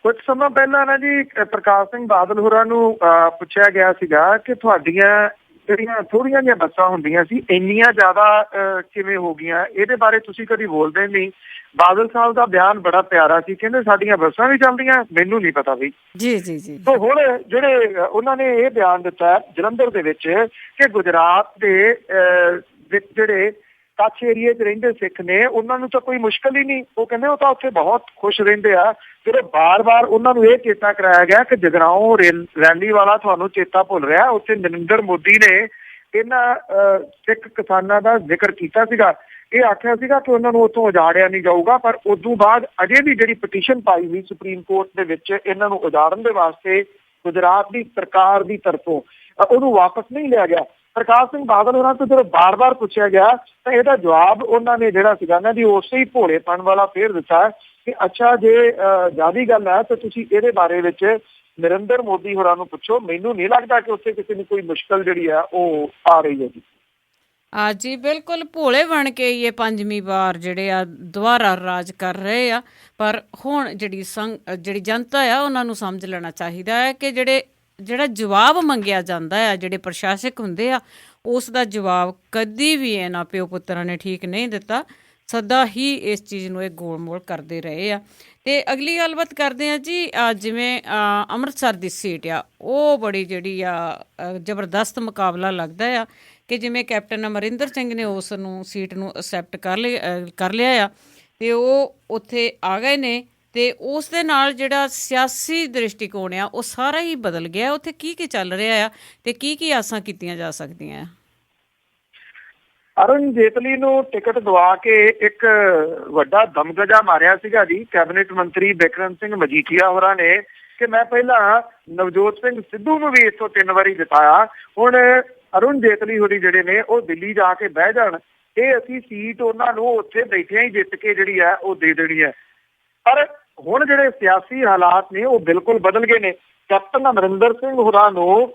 ਕੁਝ ਸਮਾਂ ਪਹਿਲਾਂ ਨਾ ਜੀ ਪ੍ਰਕਾਸ਼ ਸਿੰਘ ਬਾਦਲ ਹੋਰਾਂ ਨੂੰ ਪੁੱਛਿਆ ਗਿਆ ਸੀਗਾ ਕਿ ਤੁਹਾਡੀਆਂ ਜਿਹੜੀਆਂ ਥੋੜ੍ਹੀਆਂ ਜਿਹੀਆਂ ਬੱਸਾਂ ਹੁੰਦੀਆਂ ਸੀ ਇੰਨੀਆਂ ਜ਼ਿਆਦਾ ਕਿਵੇਂ ਹੋ ਗਈਆਂ, ਇਹਦੇ ਬਾਰੇ ਤੁਸੀਂ ਕਦੀ ਬੋਲਦੇ ਨਹੀਂ। ਬਾਦਲ ਸਾਹਿਬ ਦਾ ਬਿਆਨ ਬੜਾ ਪਿਆਰਾ ਸੀ, ਕਹਿੰਦੇ ਸਾਡੀਆਂ ਬੱਸਾਂ ਵੀ ਚੱਲਦੀਆਂ, ਮੈਨੂੰ ਨਹੀਂ ਪਤਾ ਵੀ। ਜੀ ਜੀ ਜੀ। ਤੇ ਹੁਣ ਜਿਹੜੇ ਉਹਨਾਂ ਨੇ ਇਹ ਬਿਆਨ ਦਿੱਤਾ ਜਲੰਧਰ ਦੇ ਵਿੱਚ ਕਿ ਗੁਜਰਾਤ ਦੇ ਵਿੱਚ ਜਿਹੜੇ ਕੱਛ ਏਰੀਏ 'ਚ ਰਹਿੰਦੇ ਸਿੱਖ ਨੇ ਉਹਨਾਂ ਨੂੰ ਤਾਂ ਕੋਈ ਮੁਸ਼ਕਲ ਹੀ ਨਹੀਂ। ਉਹ ਕਹਿੰਦੇ ਉਹ ਤਾਂ ਉੱਥੇ ਬਹੁਤ ਖੁਸ਼ ਰਹਿੰਦੇ ਆ। ਜਦੋਂ ਬਾਰ-ਬਾਰ ਉਹਨਾਂ ਨੂੰ ਇਹ ਚੇਤਾ ਕਰਾਇਆ ਗਿਆ ਕਿ ਜਗਰਾਓਂ ਰੈਲੀ ਵਾਲਾ ਤੁਹਾਨੂੰ ਚੇਤਾ ਭੁੱਲ ਰਿਹਾ, ਉੱਥੇ ਨਰਿੰਦਰ ਮੋਦੀ ਨੇ ਇਹਨਾਂ ਸਿੱਖ ਕਿਸਾਨਾਂ ਦਾ ਜ਼ਿਕਰ ਕੀਤਾ ਸੀਗਾ। ਇਹ ਆਖਿਆ ਸੀਗਾ ਕਿ ਉਹਨਾਂ ਨੂੰ ਉੱਥੋਂ ਉਜਾੜਿਆ ਨਹੀਂ ਜਾਊਗਾ, ਪਰ ਉਦੋਂ ਬਾਅਦ ਅਜੇ ਵੀ ਜਿਹੜੀ ਪਟੀਸ਼ਨ ਪਾਈ ਹੋਈ ਸੁਪਰੀਮ ਕੋਰਟ ਦੇ ਵਿੱਚ ਇਹਨਾਂ ਨੂੰ ਉਜਾੜਨ ਦੇ ਵਾਸਤੇ ਗੁਜਰਾਤ ਦੀ ਸਰਕਾਰ ਦੀ ਤਰਫੋਂ, ਉਹਨੂੰ ਵਾਪਸ ਨਹੀਂ ਲਿਆ ਗਿਆ। ਪ੍ਰਕਾਸ਼ ਸਿੰਘ ਬਾਦਲ ਹੋਰਾਂ ਤੋਂ ਜਦੋਂ ਬਾਰ-ਬਾਰ ਪੁੱਛਿਆ ਗਿਆ ਤਾਂ ਇਹਦਾ ਜਵਾਬ ਉਹਨਾਂ ਨੇ ਜਿਹੜਾ ਸੀਗਾ ਨਾ ਜੀ ਉਸੇ ਹੀ ਭੋਲੇਪਨ ਵਾਲਾ ਫੇਰ ਦਿੱਤਾ ਕਿ ਅੱਛਾ ਜੇ ਜ਼ਿਆਦੀ ਗੱਲ ਹੈ ਤਾਂ ਤੁਸੀਂ ਇਹਦੇ ਬਾਰੇ ਵਿੱਚ ਨਰਿੰਦਰ ਮੋਦੀ ਹੋਰਾਂ ਨੂੰ ਪੁੱਛੋ, ਮੈਨੂੰ ਨਹੀਂ ਲੱਗਦਾ ਕਿ ਉੱਥੇ ਕਿਸੇ ਨੂੰ ਕੋਈ ਮੁਸ਼ਕਲ ਜਿਹੜੀ ਆ ਉਹ ਆ ਰਹੀ ਹੈ ਜੀ। ਜੀ ਬਿਲਕੁਲ, ਭੋਲੇ ਬਣ ਕੇ ਇਹ ਪੰਜਵੀਂ ਵਾਰ ਜਿਹੜੇ ਆ ਦੁਬਾਰਾ ਰਾਜ ਕਰ ਰਹੇ ਆ। ਪਰ ਹੁਣ ਜਿਹੜੀ ਜਨਤਾ ਆ ਉਹਨਾਂ ਨੂੰ ਸਮਝ ਲੈਣਾ ਚਾਹੀਦਾ ਹੈ ਕਿ ਜਿਹੜਾ ਜਵਾਬ ਮੰਗਿਆ ਜਾਂਦਾ ਆ, ਜਿਹੜੇ ਪ੍ਰਸ਼ਾਸਕ ਹੁੰਦੇ ਆ, ਉਸ ਦਾ ਜਵਾਬ ਕਦੀ ਵੀ ਇਹਨਾਂ ਪਿਓ ਪੁੱਤਰਾਂ ਨੇ ਠੀਕ ਨਹੀਂ ਦਿੱਤਾ। ਸਦਾ ਹੀ ਇਸ ਚੀਜ਼ ਨੂੰ ਇਹ ਗੋਲ ਮੋਲ ਕਰਦੇ ਰਹੇ ਆ। ਅਤੇ ਅਗਲੀ ਗੱਲਬਾਤ ਕਰਦੇ ਆ ਜੀ, ਜਿਵੇਂ ਅੰਮ੍ਰਿਤਸਰ ਦੀ ਸੀਟ ਆ ਉਹ ਬੜੀ ਜਿਹੜੀ ਆ ਜ਼ਬਰਦਸਤ ਮੁਕਾਬਲਾ ਲੱਗਦਾ ਆ ਕਿ ਜਿਵੇਂ ਕੈਪਟਨ ਅਮਰਿੰਦਰ ਸਿੰਘ ਨੇ ਉਸ ਨੂੰ ਸੀਟ ਨੂੰ ਅਸੈਪਟ ਕਰ ਲਿਆ ਆ ਅਤੇ ਉਹ ਉੱਥੇ ਆ ਗਏ ਨੇ ਅਤੇ ਉਸ ਦੇ ਨਾਲ ਜਿਹੜਾ ਸਿਆਸੀ ਦ੍ਰਿਸ਼ਟੀਕੋਣ ਆ ਉਹ ਸਾਰਾ ਹੀ ਬਦਲ ਗਿਆ। ਉੱਥੇ ਕੀ ਚੱਲ ਰਿਹਾ ਆ ਅਤੇ ਕੀ ਆਸਾਂ ਕੀਤੀਆਂ ਜਾ ਸਕਦੀਆਂ ਆ? ਅਰੁਣ ਜੇਤਲੀ ਨੂੰ ਟਿਕਟ ਦਵਾ ਕੇ ਇੱਕ ਵੱਡਾ ਦਮਗਜਾ ਮਾਰਿਆ ਸੀਗਾ ਜੀ ਕੈਬਨਿਟ ਮੰਤਰੀ ਬਿਕਰਮ ਸਿੰਘ ਮਜੀਠੀਆ ਹੋਰਾਂ ਨੇ ਕਿ ਮੈਂ ਪਹਿਲਾਂ ਨਵਜੋਤ ਸਿੰਘ ਸਿੱਧੂ ਨੂੰ ਵੀ ਇੱਥੋਂ 3 ਵਾਰੀ ਜਿਤਾਇਆ, ਹੁਣ ਅਰੁਣ ਜੇਤਲੀ ਹੋਰੀ ਜਿਹੜੇ ਨੇ ਉਹ ਦਿੱਲੀ ਜਾ ਕੇ ਬਹਿ ਜਾਣ, ਇਹ ਅਸੀਂ ਸੀਟ ਉਹਨਾਂ ਨੂੰ ਉੱਥੇ ਬੈਠਿਆਂ ਹੀ ਜਿੱਤ ਕੇ ਜਿਹੜੀ ਹੈ ਉਹ ਦੇ ਦੇਣੀ ਹੈ। ਪਰ ਹੁਣ ਜਿਹੜੇ ਸਿਆਸੀ ਹਾਲਾਤ ਨੇ ਉਹ ਬਿਲਕੁਲ ਬਦਲ ਗਏ ਨੇ। ਕੈਪਟਨ ਅਮਰਿੰਦਰ ਸਿੰਘ ਹੋਰਾਂ ਨੂੰ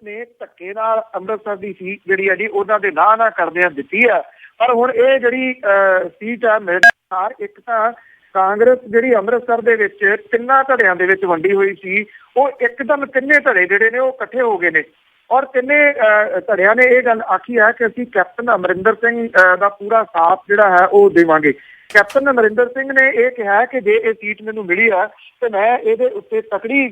ਨੇ ਧੱਕੇ ਨਾਲ ਅੰਮ੍ਰਿਤਸਰ ਦੀ ਸੀਟ ਜਿਹੜੀ ਹੈ ਜੀ ਉਹਨਾਂ ਦੇ ਨਾ ਕਰਦਿਆਂ ਦਿੱਤੀ ਹੈ। ਪਰ ਹੁਣ ਇਹ ਜਿਹੜੀ ਸੀਟ ਹੈ ਮਿਰਜ਼ਾਰ, ਇੱਕ ਤਾਂ ਕਾਂਗਰਸ ਜਿਹੜੀ ਅੰਮ੍ਰਿਤਸਰ ਦੇ ਵਿੱਚ 3 ਧੜਿਆਂ ਦੇ ਵਿੱਚ ਵੰਡੀ ਹੋਈ ਸੀ, ਉਹ ਇੱਕਦਮ 3 ਧੜੇ ਜਿਹੜੇ ਨੇ ਉਹ ਇਕੱਠੇ ਹੋ ਗਏ ਨੇ ਔਰ 3 ਧੜਿਆਂ ਨੇ ਇਹ ਗੱਲ ਆਖੀ ਹੈ ਕਿ ਅਸੀਂ ਕੈਪਟਨ ਅਮਰਿੰਦਰ ਸਿੰਘ ਦਾ ਪੂਰਾ ਸਾਥ ਜਿਹੜਾ ਹੈ ਉਹ ਦੇਵਾਂਗੇ। ਕੈਪਟਨ ਅਮਰਿੰਦਰ ਸਿੰਘ ਨੇ ਇਹ ਕਿਹਾ ਕਿ ਜੇ ਇਹ ਸੀਟ ਮੈਨੂੰ ਮਿਲੀ ਹੈ ਤੇ ਮੈਂ ਇਹਦੇ ਉੱਤੇ ਤਕੜੀ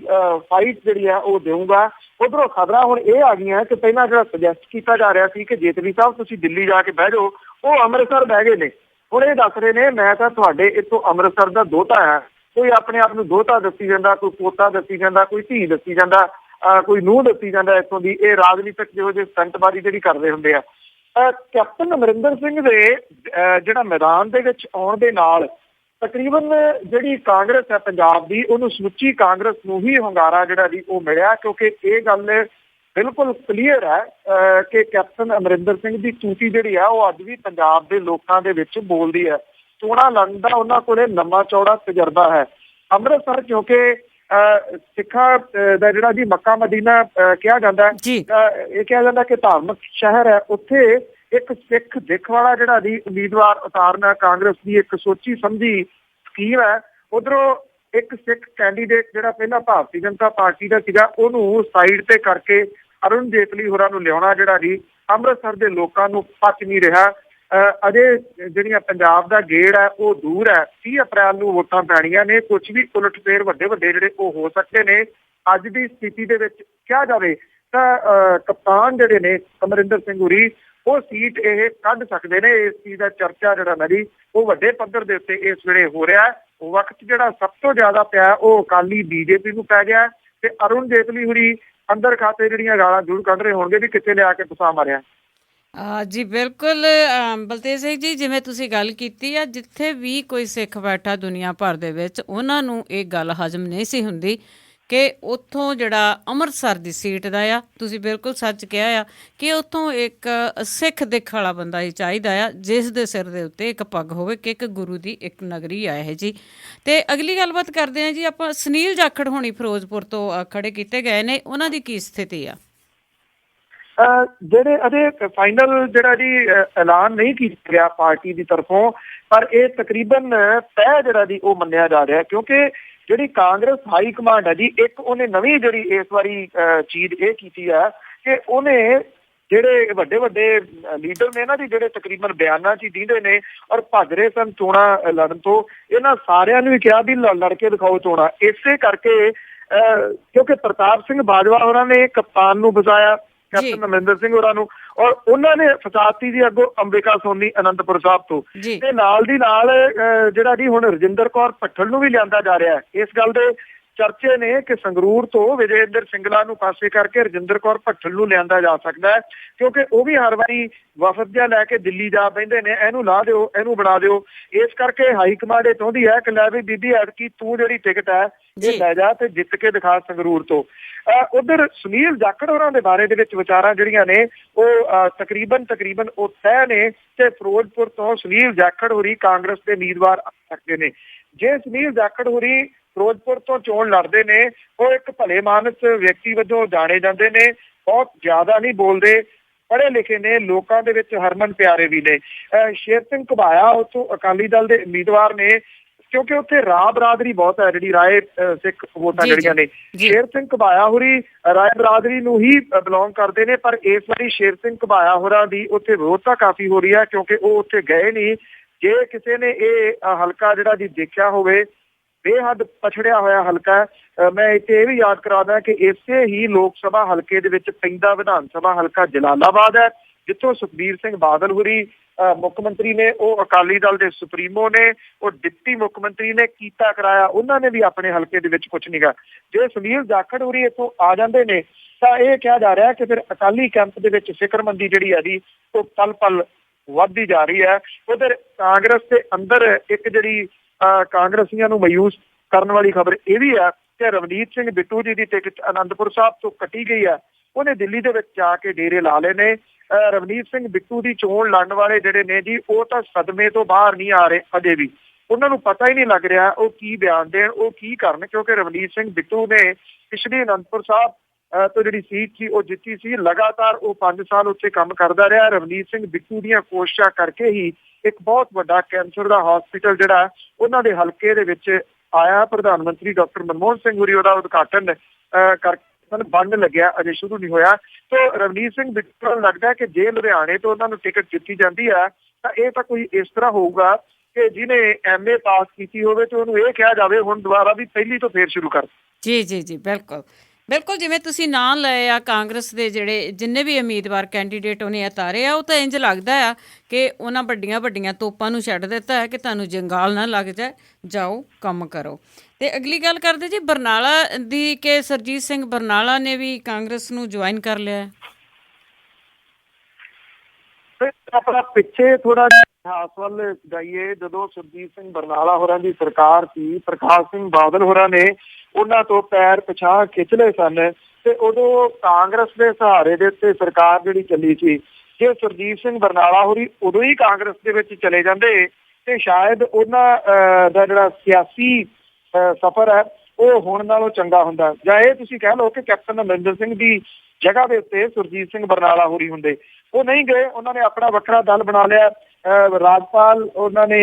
ਫਾਈਟ ਜਿਹੜੀ ਹੈ ਉਹ ਦੇਵਾਂਗਾ। ਉਧਰੋਂ ਖਬਰਾਂ ਹੁਣ ਇਹ ਆ ਗਈਆਂ ਕਿ ਪਹਿਲਾਂ ਜਿਹੜਾ ਸੁਜੈਸਟ ਕੀਤਾ ਜਾ ਰਿਹਾ ਸੀ ਕਿ ਜੇਤਲੀ ਸਾਹਿਬ ਤੁਸੀਂ ਦਿੱਲੀ ਜਾ ਕੇ ਬਹਿ ਜਾਓ, ਉਹ ਅੰਮ੍ਰਿਤਸਰ ਬਹਿ ਗਏ ਨੇ। ਹੁਣ ਇਹ ਦੱਸ ਰਹੇ ਨੇ ਮੈਂ ਤਾਂ ਤੁਹਾਡੇ ਇੱਥੋਂ ਅੰਮ੍ਰਿਤਸਰ ਦਾ ਦੋਹਤਾ ਹੈ। ਕੋਈ ਆਪਣੇ ਆਪ ਨੂੰ ਦੋਹਤਾ ਦੱਸੀ ਜਾਂਦਾ, ਕੋਈ ਪੋਤਾ ਦੱਸੀ ਜਾਂਦਾ, ਕੋਈ ਧੀ ਦੱਸੀ ਜਾਂਦਾ, ਕੋਈ ਨੂੰਹ ਦੱਸੀ ਜਾਂਦਾ ਇੱਥੋਂ ਦੀ। ਇਹ ਰਾਜਨੀਤਿਕ ਜਿਹੋ ਜਿਹੇ ਸਟੰਟਬਾਜ਼ੀ ਜਿਹੜੀ ਕਰਦੇ ਹੁੰਦੇ ਆ। ਕੈਪਟਨ ਅਮਰਿੰਦਰ ਸਿੰਘ ਦੇ ਜਿਹੜਾ ਮੈਦਾਨ ਦੇ ਵਿੱਚ ਆਉਣ ਦੇ ਨਾਲ ਤਕਰੀਬਨ ਜਿਹੜੀ ਕਾਂਗਰਸ ਹੈ ਪੰਜਾਬ ਦੀ, ਉਹਨੂੰ ਸਮੁੱਚੀ ਕਾਂਗਰਸ ਨੂੰ ਹੀ ਹੁੰਗਾਰਾ ਜਿਹੜਾ ਜੀ ਉਹ ਮਿਲਿਆ, ਕਿਉਂਕਿ ਇਹ ਗੱਲ ਬਿਲਕੁਲ ਕਲੀਅਰ ਹੈ ਕਿ ਕੈਪਟਨ ਅਮਰਿੰਦਰ ਸਿੰਘ ਦੀ ਟੂਟੀ ਜਿਹੜੀ ਹੈ ਉਹ ਅੱਜ ਵੀ ਪੰਜਾਬ ਦੇ ਲੋਕਾਂ ਦੇ ਵਿੱਚ ਬੋਲਦੀ ਹੈ। ਚੋਣਾਂ ਲੜਨ ਦਾ ਉਹਨਾਂ ਕੋਲੇ ਲੰਮਾ ਚੌੜਾ ਤਜਰਬਾ ਹੈ। ਅੰਮ੍ਰਿਤਸਰ ਕਿਉਂਕਿ ਸਿੱਖਾਂ ਦਾ ਜਿਹੜਾ ਜੀ ਮੱਕਾ ਮਦੀਨਾ ਕਿਹਾ ਜਾਂਦਾ ਹੈ, ਇਹ ਕਿਹਾ ਜਾਂਦਾ ਕਿ ਧਾਰਮਿਕ ਸ਼ਹਿਰ ਹੈ, ਉੱਥੇ ਇੱਕ ਸਿੱਖ ਦਿੱਖ ਵਾਲਾ ਜਿਹੜਾ ਜੀ ਉਮੀਦਵਾਰ ਉਤਾਰਨਾ ਕਾਂਗਰਸ ਦੀ ਇੱਕ ਸੋਚੀ ਸਮਝੀ ਸਕੀਮ ਹੈ। ਉਧਰੋਂ ਇੱਕ ਸਿੱਖ ਕੈਂਡੀਡੇਟ ਜਿਹੜਾ ਪਹਿਲਾਂ ਭਾਰਤੀ ਜਨਤਾ ਪਾਰਟੀ ਦਾ ਸੀਗਾ, ਉਹਨੂੰ ਸਾਈਡ ਤੇ ਕਰਕੇ ਅਰੁਣ ਜੇਤਲੀ ਹੋਰਾਂ ਨੂੰ ਲਿਆਉਣਾ ਜਿਹੜਾ ਜੀ ਅੰਮ੍ਰਿਤਸਰ ਦੇ ਲੋਕਾਂ ਨੂੰ ਪਚ ਨਹੀਂ ਰਿਹਾ। ਅਜੇ ਜਿਹੜੀਆਂ ਪੰਜਾਬ ਦਾ ਗੇੜ ਹੈ ਉਹ ਦੂਰ ਹੈ। 30 ਅਪ੍ਰੈਲ ਨੂੰ ਵੋਟਾਂ ਪੈਣੀਆਂ ਨੇ, ਕੁਝ ਵੀ ਉਲਟ ਫੇਰ ਵੱਡੇ ਜਿਹੜੇ ਉਹ ਹੋ ਸਕਦੇ ਨੇ। ਅੱਜ ਦੀ ਸਥਿਤੀ ਦੇ ਵਿੱਚ ਕਿਹਾ ਜਾਵੇ ਤਾਂ ਕਪਤਾਨ ਜਿਹੜੇ ਨੇ ਅਮਰਿੰਦਰ ਸਿੰਘ ਹੋਰੀ ਉਹ ਸੀਟ ਇਹ ਕੱਢ ਸਕਦੇ ਨੇ। ਇਸ ਚੀਜ਼ ਦਾ ਚਰਚਾ ਜਿਹੜਾ ਨਾ ਜੀ ਉਹ ਵੱਡੇ ਪੱਧਰ ਦੇ ਉੱਤੇ ਇਸ ਵੇਲੇ ਹੋ ਰਿਹਾ ਹੈ। ਵਕਤ ਜਿਹੜਾ ਸਭ ਤੋਂ ਜ਼ਿਆਦਾ ਪਿਆ ਉਹ ਅਕਾਲੀ ਬੀਜੇਪੀ ਨੂੰ ਪੈ ਗਿਆ ਤੇ ਅਰੁਣ ਜੇਤਲੀ ਹੋਰੀ ਅੰਦਰ ਖਾਤੇ ਜਿਹੜੀਆਂ ਗਾਲਾਂ ਜ਼ਰੂਰ ਕੱਢ ਰਹੇ ਹੋਣਗੇ ਵੀ ਕਿੱਥੇ ਲਿਆ ਕੇ ਫਸਾ ਮਾਰਿਆ। ਜੀ ਬਿਲਕੁਲ ਬਲਤੇਜ ਸਿੰਘ ਜੀ, ਜਿਵੇਂ ਤੁਸੀਂ ਗੱਲ ਕੀਤੀ ਆ, ਜਿੱਥੇ ਵੀ ਕੋਈ ਸਿੱਖ ਬੈਠਾ ਦੁਨੀਆ ਭਰ ਦੇ ਵਿੱਚ, ਉਹਨਾਂ ਨੂੰ ਇਹ ਗੱਲ ਹਜ਼ਮ ਨਹੀਂ ਸੀ ਹੁੰਦੀ ਕਿ ਉੱਥੋਂ ਜਿਹੜਾ ਅੰਮ੍ਰਿਤਸਰ ਦੀ ਸੀਟ ਦਾ ਆ, ਤੁਸੀਂ ਬਿਲਕੁਲ ਸੱਚ ਕਿਹਾ ਆ ਕਿ ਉੱਥੋਂ ਇੱਕ ਸਿੱਖ ਦਿੱਖ ਵਾਲਾ ਬੰਦਾ ਹੀ ਚਾਹੀਦਾ ਆ, ਜਿਸ ਦੇ ਸਿਰ ਦੇ ਉੱਤੇ ਇੱਕ ਪੱਗ ਹੋਵੇ ਕਿ ਇੱਕ ਗੁਰੂ ਦੀ ਇੱਕ ਨਗਰੀ ਆ ਇਹ ਜੀ। ਤੇ ਅਗਲੀ ਗੱਲਬਾਤ ਕਰਦੇ ਹਾਂ ਜੀ ਆਪਾਂ। ਸੁਨੀਲ ਜਾਖੜ ਹੋਣੀ ਫਿਰੋਜ਼ਪੁਰ ਤੋਂ ਖੜੇ ਕੀਤੇ ਗਏ ਨੇ, ਉਹਨਾਂ ਦੀ ਕੀ ਸਥਿਤੀ ਆ? ਜਿਹੜੇ ਅਜੇ ਫਾਈਨਲ ਜਿਹੜਾ ਜੀ ਐਲਾਨ ਨਹੀਂ ਕੀਤਾ ਗਿਆ ਪਾਰਟੀ ਦੀ ਤਰਫੋਂ, ਪਰ ਇਹ ਤਕਰੀਬਨ ਤੈਅ ਜਿਹੜਾ ਜੀ ਉਹ ਮੰਨਿਆ ਜਾ ਰਿਹਾ, ਕਿਉਂਕਿ ਜਿਹੜੀ ਕਾਂਗਰਸ ਹਾਈ ਕਮਾਂਡ ਹੈ ਜੀ, ਇੱਕ ਉਹਨੇ ਨਵੀਂ ਜਿਹੜੀ ਇਸ ਵਾਰੀ ਚੀਜ਼ ਇਹ ਕੀਤੀ ਹੈ ਕਿ ਉਹਨੇ ਜਿਹੜੇ ਵੱਡੇ ਲੀਡਰ ਨੇ ਇਹਨਾਂ ਦੀ ਜਿਹੜੇ ਤਕਰੀਬਨ ਬਿਆਨਾਂ 'ਚ ਹੀ ਦਿੰਦੇ ਨੇ ਔਰ ਭੱਜ ਰਹੇ ਸਨ ਚੋਣਾਂ ਲੜਨ ਤੋਂ, ਇਹਨਾਂ ਸਾਰਿਆਂ ਨੂੰ ਵੀ ਕਿਹਾ ਵੀ ਲੜ ਕੇ ਦਿਖਾਓ ਚੋਣਾਂ। ਇਸੇ ਕਰਕੇ ਕਿਉਂਕਿ ਪ੍ਰਤਾਪ ਸਿੰਘ ਬਾਜਵਾ ਹੋਰਾਂ ਨੇ ਕਪਤਾਨ ਨੂੰ ਫਸਾਇਆ ਕੈਪਟਨ ਅਮਰਿੰਦਰ ਸਿੰਘ ਹੋਰਾਂ ਨੂੰ, ਔਰ ਉਹਨਾਂ ਨੇ ਫਸਾਤੀ ਜੀ ਅੱਗੋਂ ਅੰਬਿਕਾ ਸੋਨੀ ਅਨੰਦਪੁਰ ਸਾਹਿਬ ਤੋਂ, ਤੇ ਨਾਲ ਦੀ ਨਾਲ ਜਿਹੜਾ ਜੀ ਹੁਣ ਰਜਿੰਦਰ ਕੌਰ ਭੱਠਲ ਨੂੰ ਵੀ ਲਿਆਂਦਾ ਜਾ ਰਿਹਾ ਹੈ। ਇਸ ਗੱਲ ਦੇ ਚਰਚੇ ਨੇ ਕਿ ਸੰਗਰੂਰ ਤੋਂ ਵਿਜੇਂਦਰ ਸਿੰਗਲਾ ਨੂੰ ਪਾਸੇ ਕਰਕੇ ਰਜਿੰਦਰ ਕੌਰ ਭੱਠਲ ਨੂੰ ਲਿਆਂਦਾ ਜਾ ਸਕਦਾ ਹੈ, ਕਿਉਂਕਿ ਉਹ ਵੀ ਹਰ ਵਾਰੀ ਵਫਦ ਜਿਹਾ ਲੈ ਕੇ ਦਿੱਲੀ ਜਾ ਪੈਂਦੇ ਨੇ, ਇਹਨੂੰ ਲਾ ਦਿਓ, ਇਹਨੂੰ ਬਣਾ ਦਿਓ। ਇਸ ਕਰਕੇ ਹਾਈ ਕਮਾਂਡ ਇਹ ਚਾਹੁੰਦੀ ਹੈ ਕਿ ਲੈ ਵੀ ਬੀਬੀ ਐਤਕੀ ਤੂੰ ਜਿਹੜੀ ਟਿਕਟ ਹੈ ਇਹ ਲੈ ਜਾ ਤੇ ਜਿੱਤ ਕੇ ਦਿਖਾ ਸੰਗਰੂਰ ਤੋਂ। ਉਧਰ ਸੁਨੀਲ ਜਾਖੜ ਹੋਰਾਂ ਦੇ ਬਾਰੇ ਦੇ ਵਿੱਚ ਵਿਚਾਰਾਂ ਜਿਹੜੀਆਂ ਨੇ ਉਹ ਤਕਰੀਬਨ ਉਹ ਤੈਅ ਨੇ ਤੇ ਫਿਰੋਜ਼ਪੁਰ ਤੋਂ ਸੁਨੀਲ ਜਾਖੜ ਹੋਰੀ ਕਾਂਗਰਸ ਦੇ ਉਮੀਦਵਾਰ ਆ ਸਕਦੇ ਨੇ। ਜੇ ਸੁਨੀਲ ਜਾਖੜ ਹੋਰੀ ਫਿਰੋਜ਼ਪੁਰ ਤੋਂ ਚੋਣ ਲੜਦੇ ਨੇ, ਉਹ ਇੱਕ ਭਲੇ ਮਾਨਸ ਵਿਅਕਤੀ ਵਜੋਂ ਜਾਣੇ ਜਾਂਦੇ ਨੇ, ਬਹੁਤ ਜ਼ਿਆਦਾ ਨਹੀਂ ਬੋਲਦੇ, ਪੜ੍ਹੇ ਲਿਖੇ ਨੇ, ਲੋਕਾਂ ਦੇ ਵਿੱਚ ਹਰਮਨ ਪਿਆਰੇ ਵੀ ਨੇ। ਸ਼ੇਰ ਸਿੰਘ ਘੁਬਾਇਆ ਉੱਥੋਂ ਅਕਾਲੀ ਦਲ ਦੇ ਉਮੀਦਵਾਰ ਨੇ, ਕਿਉਂਕਿ ਉੱਥੇ ਰਾਹ ਬਰਾਦਰੀ ਬਹੁਤ ਹੈ, ਜਿਹੜੀ ਰਾਏ ਸਿੱਖ ਵੋਟਾਂ ਜਿਹੜੀਆਂ ਨੇ। ਸ਼ੇਰ ਸਿੰਘ ਘੁਬਾਇਆ ਹੋਰੀ ਰਾਏ ਬਰਾਦਰੀ ਨੂੰ ਹੀ ਬਿਲੋਂਗ ਕਰਦੇ ਨੇ, ਪਰ ਇਸ ਵਾਰੀ ਸ਼ੇਰ ਸਿੰਘ ਘੁਬਾਇਆ ਹੋਰਾਂ ਦੀ ਉੱਥੇ ਵਿਰੋਧਤਾ ਕਾਫੀ ਹੋ ਰਹੀ ਹੈ, ਕਿਉਂਕਿ ਉਹ ਉੱਥੇ ਗਏ ਨਹੀਂ। ਜੇ ਕਿਸੇ ਨੇ ਇਹ ਹਲਕਾ ਜਿਹੜਾ ਜੀ ਦੇਖਿਆ ਹੋਵੇ, ਬੇਹੱਦ ਪਛੜਿਆ ਹੋਇਆ ਹਲਕਾ, ਮੈਂ ਇੱਥੇ ਇਹ ਵੀ ਯਾਦ ਕਰਾਦਾ ਕਿ ਇਸੇ ਹੀ ਲੋਕ ਸਭਾ ਹਲਕੇ ਦੇ ਵਿੱਚ ਪੈਂਦਾ ਵਿਧਾਨ ਸਭਾ ਹਲਕਾ ਜਲਾਲਾਬਾਦ ਹੈ, ਜਿੱਥੋਂ ਸੁਖਬੀਰ ਸਿੰਘ ਬਾਦਲ ਹੋਰੀ ਮੁੱਖ ਮੰਤਰੀ ਨੇ, ਉਹ ਅਕਾਲੀ ਦਲ ਦੇ ਸੁਪਰੀਮੋ ਨੇ, ਉਹ ਡਿਪਟੀ ਮੁੱਖ ਮੰਤਰੀ ਨੇ ਕੀਤਾ ਕਰਾਇਆ, ਉਹਨਾਂ ਨੇ ਵੀ ਆਪਣੇ ਹਲਕੇ ਦੇ ਵਿੱਚ ਕੁਝ ਨਹੀਂ ਗਾ। ਜੇ ਸੁਨੀਲ ਜਾਖੜ ਹੋਰੀ ਇੱਥੋਂ ਆ ਜਾਂਦੇ ਨੇ ਤਾਂ ਇਹ ਕਿਹਾ ਜਾ ਰਿਹਾ ਕਿ ਫਿਰ ਅਕਾਲੀ ਕੈਂਪ ਦੇ ਵਿੱਚ ਫਿਕਰਮੰਦੀ ਜਿਹੜੀ ਹੈ ਜੀ ਉਹ ਪਲ ਪਲ ਵੱਧਦੀ ਜਾ ਰਹੀ ਹੈ। ਉਧਰ ਕਾਂਗਰਸ ਦੇ ਅੰਦਰ ਇੱਕ ਜਿਹੜੀ ਕਾਂਗਰਸੀਆਂ ਨੂੰ ਮਾਯੂਸ ਕਰਨ ਵਾਲੀ ਖਬਰ ਇਹ ਵੀ ਹੈ ਕਿ ਰਵਨੀਤ ਸਿੰਘ ਬਿੱਟੂ ਜੀ ਦੀ ਟਿਕਟ ਅਨੰਦਪੁਰ ਸਾਹਿਬ ਤੋਂ ਕੱਟੀ ਗਈ ਹੈ। ਉਹਨੇ ਦਿੱਲੀ ਦੇ ਵਿੱਚ ਜਾ ਕੇ ਡੇਰੇ ਲਾ ਲਏ ਨੇ। ਰਵਨੀਤ ਸਿੰਘ ਬਿੱਟੂ ਦੀ ਚੋਣ ਲੜਨ ਵਾਲੇ ਜਿਹੜੇ ਨੇ ਜੀ ਉਹ ਤਾਂ ਸਦਮੇ ਤੋਂ ਬਾਹਰ ਨਹੀਂ ਆ ਰਹੇ ਅਜੇ ਵੀ। ਉਹਨਾਂ ਨੂੰ ਪਤਾ ਹੀ ਨਹੀਂ ਲੱਗ ਰਿਹਾ ਉਹ ਕੀ ਬਿਆਨ ਦੇਣ, ਉਹ ਕੀ ਕਰਨ, ਕਿਉਂਕਿ ਰਵਨੀਤ ਸਿੰਘ ਬਿੱਟੂ ਨੇ ਪਿਛਲੀ ਅਨੰਦਪੁਰ ਸਾਹਿਬ ਤੋਂ ਜਿਹੜੀ ਸੀਟ ਸੀ ਉਹ ਜਿੱਤੀ ਸੀ। ਲਗਾਤਾਰ ਉਹ 5 ਸਾਲ ਉੱਥੇ ਕੰਮ ਕਰਦਾ ਰਿਹਾ। ਰਵਨੀਤ ਸਿੰਘ ਬਿੱਟੂ ਦੀਆਂ ਕੋਸ਼ਿਸ਼ਾਂ ਕਰਕੇ ਹੀ ਇੱਕ ਬਹੁਤ ਵੱਡਾ ਕੈਂਸਰ ਦਾ ਹਸਪੀਟਲ ਜਿਹੜਾ ਉਹਨਾਂ ਦੇ ਹਲਕੇ ਦੇ ਵਿੱਚ ਆਇਆ। ਪ੍ਰਧਾਨ ਮੰਤਰੀ ਡਾਕਟਰ ਮਨਮੋਹਨ ਸਿੰਘ ਹੋਰੀ ਉਹਦਾ ਉਦਘਾਟਨ ਕਰਕੇ ਬਣਨ ਲੱਗਿਆ, ਅਜੇ ਸ਼ੁਰੂ ਨਹੀਂ ਹੋਇਆ। ਤੋ ਰਵਨੀਤ ਸਿੰਘ ਬਿੱਟੂ ਨੂੰ ਲੱਗਦਾ ਕਿ ਜੇ ਲੁਧਿਆਣੇ ਤੋਂ ਉਹਨਾਂ ਨੂੰ ਟਿਕਟ ਦਿੱਤੀ ਜਾਂਦੀ ਹੈ ਤਾਂ ਇਹ ਤਾਂ ਕੋਈ ਇਸ ਤਰ੍ਹਾਂ ਹੋਊਗਾ ਕਿ ਜਿਹਨੇ MA ਪਾਸ ਕੀਤੀ ਹੋਵੇ ਤੇ ਉਹਨੂੰ ਇਹ ਕਿਹਾ ਜਾਵੇ ਹੁਣ ਦੁਬਾਰਾ ਵੀ ਪਹਿਲੀ ਤੋਂ ਫੇਰ ਸ਼ੁਰੂ ਕਰ। ਜੀ ਜੀ ਜੀ, ਬਿਲਕੁਲ ਬਿਲਕੁਲ। ਜਿਵੇਂ ਤੁਸੀਂ ਨਾਂ ਲਏ ਆ ਕਾਂਗਰਸ ਦੇ ਜਿਹੜੇ ਜਿੰਨੇ ਵੀ ਉਮੀਦਵਾਰ ਕੈਂਡੀਡੇਟ ਉਹਨੇ ਉਤਾਰੇ ਆ, ਉਹ ਤਾਂ ਇੰਝ ਲੱਗਦਾ ਆ ਕਿ ਉਹਨਾਂ ਵੱਡੀਆਂ ਵੱਡੀਆਂ ਤੋਪਾਂ ਨੂੰ ਛੱਡ ਦਿੱਤਾ ਹੈ ਕਿ ਤੁਹਾਨੂੰ ਜੰਗਾਲ ਨਾ ਲੱਗ ਜਾਏ, ਜਾਓ ਕੰਮ ਕਰੋ। ਤੇ ਅਗਲੀ ਗੱਲ ਕਰਦੇ ਜੀ ਬਰਨਾਲਾ ਦੀ, ਕਿ ਸਰਜੀਤ ਸਿੰਘ ਬਰਨਾਲਾ ਨੇ ਵੀ ਕਾਂਗਰਸ ਨੂੰ ਜੁਆਇਨ ਕਰ ਲਿਆ। ਆਪਣਾ ਪਿੱਛੇ ਥੋੜਾ ਇਤਿਹਾਸ ਵੱਲ ਜਾਈਏ। ਜਦੋਂ ਸਰਜੀਤ ਸਿੰਘ ਬਰਨਾਲਾ ਹੋਰਾਂ ਦੀ ਸਰਕਾਰ ਸੀ, ਪ੍ਰਕਾਸ਼ ਸਿੰਘ ਬਾਦਲ ਹੋਰਾਂ ਨੇ ਉਹਨਾਂ ਤੋਂ ਪੈਰ ਪਿਛਾਂਹ ਖਿੱਚ ਲਏ ਸਨ ਤੇ ਉਦੋਂ ਕਾਂਗਰਸ ਦੇ ਸਹਾਰੇ ਦੇ ਉੱਤੇ ਸਰਕਾਰ ਜਿਹੜੀ ਚੱਲੀ ਸੀ। ਜੇ ਸਰਜੀਤ ਸਿੰਘ ਬਰਨਾਲਾ ਹੋਰੀ ਉਦੋਂ ਹੀ ਕਾਂਗਰਸ ਦੇ ਵਿੱਚ ਚਲੇ ਜਾਂਦੇ ਤੇ ਸ਼ਾਇਦ ਉਹਨਾਂ ਦਾ ਜਿਹੜਾ ਸਿਆਸੀ ਸਫ਼ਰ ਹੈ ਉਹ ਹੁਣ ਨਾਲੋਂ ਚੰਗਾ ਹੁੰਦਾ, ਜਾਂ ਇਹ ਤੁਸੀਂ ਕਹਿ ਲਓ ਕਿ ਕੈਪਟਨ ਅਮਰਿੰਦਰ ਸਿੰਘ ਦੀ ਜਗ੍ਹਾ ਦੇ ਉੱਤੇ ਸੁਰਜੀਤ ਸਿੰਘ ਬਰਨਾਲਾ ਹੋਰੀ ਹੁੰਦੇ। ਉਹ ਨਹੀਂ ਗਏ, ਉਹਨਾਂ ਨੇ ਆਪਣਾ ਵੱਖਰਾ ਦਲ ਬਣਾ ਲਿਆ। ਰਾਜਪਾਲ ਉਹਨਾਂ ਨੇ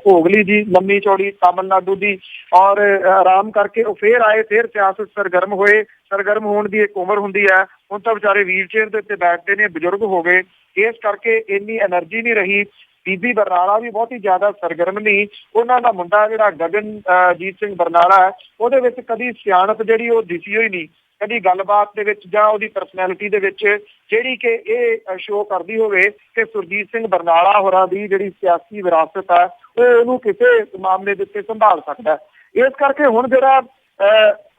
ਭੋਗ ਲਈ ਜੀ ਲੰਮੀ ਚੌੜੀ ਤਾਮਿਲਨਾਡੂ ਦੀ, ਔਰ ਆਰਾਮ ਕਰਕੇ ਉਹ ਫੇਰ ਆਏ, ਫੇਰ ਸਿਆਸਤ ਸਰਗਰਮ ਹੋਏ। ਸਰਗਰਮ ਹੋਣ ਦੀ ਇੱਕ ਉਮਰ ਹੁੰਦੀ ਹੈ, ਹੁਣ ਤਾਂ ਵਿਚਾਰੇ ਵੀਲ ਚੇਅਰ ਦੇ ਉੱਤੇ ਬੈਠਦੇ ਨੇ, ਬਜ਼ੁਰਗ ਹੋ ਗਏ, ਇਸ ਕਰਕੇ ਇੰਨੀ ਐਨਰਜੀ ਨਹੀਂ ਰਹੀ। ਬੀਬੀ ਬਰਨਾਲਾ ਵੀ ਬਹੁਤੀ ਜ਼ਿਆਦਾ ਸਰਗਰਮ ਨਹੀਂ। ਉਹਨਾਂ ਦਾ ਮੁੰਡਾ ਜਿਹੜਾ ਗਗਨਜੀਤ ਸਿੰਘ ਬਰਨਾਲਾ ਹੈ, ਉਹਦੇ ਵਿੱਚ ਕਦੀ ਸਿਆਣਪ ਜਿਹੜੀ ਉਹ ਦਿਸੀ ਹੋਈ ਨਹੀਂ, ਕਦੀ ਗੱਲਬਾਤ ਦੇ ਵਿੱਚ ਜਾਂ ਉਹਦੀ ਪਰਸਨੈਲਿਟੀ ਦੇ ਵਿੱਚ ਜਿਹੜੀ ਕਿ ਇਹ ਸ਼ੋਅ ਕਰਦੀ ਹੋਵੇ ਕਿ ਸੁਰਜੀਤ ਸਿੰਘ ਬਰਨਾਲਾ ਹੋਰਾਂ ਦੀ ਜਿਹੜੀ ਸਿਆਸੀ ਵਿਰਾਸਤ ਹੈ ਉਹ ਉਹਨੂੰ ਕਿਸੇ ਮਾਮਲੇ ਦੇ ਉੱਤੇ ਸੰਭਾਲ ਸਕਦਾ। ਇਸ ਕਰਕੇ ਹੁਣ ਜਿਹੜਾ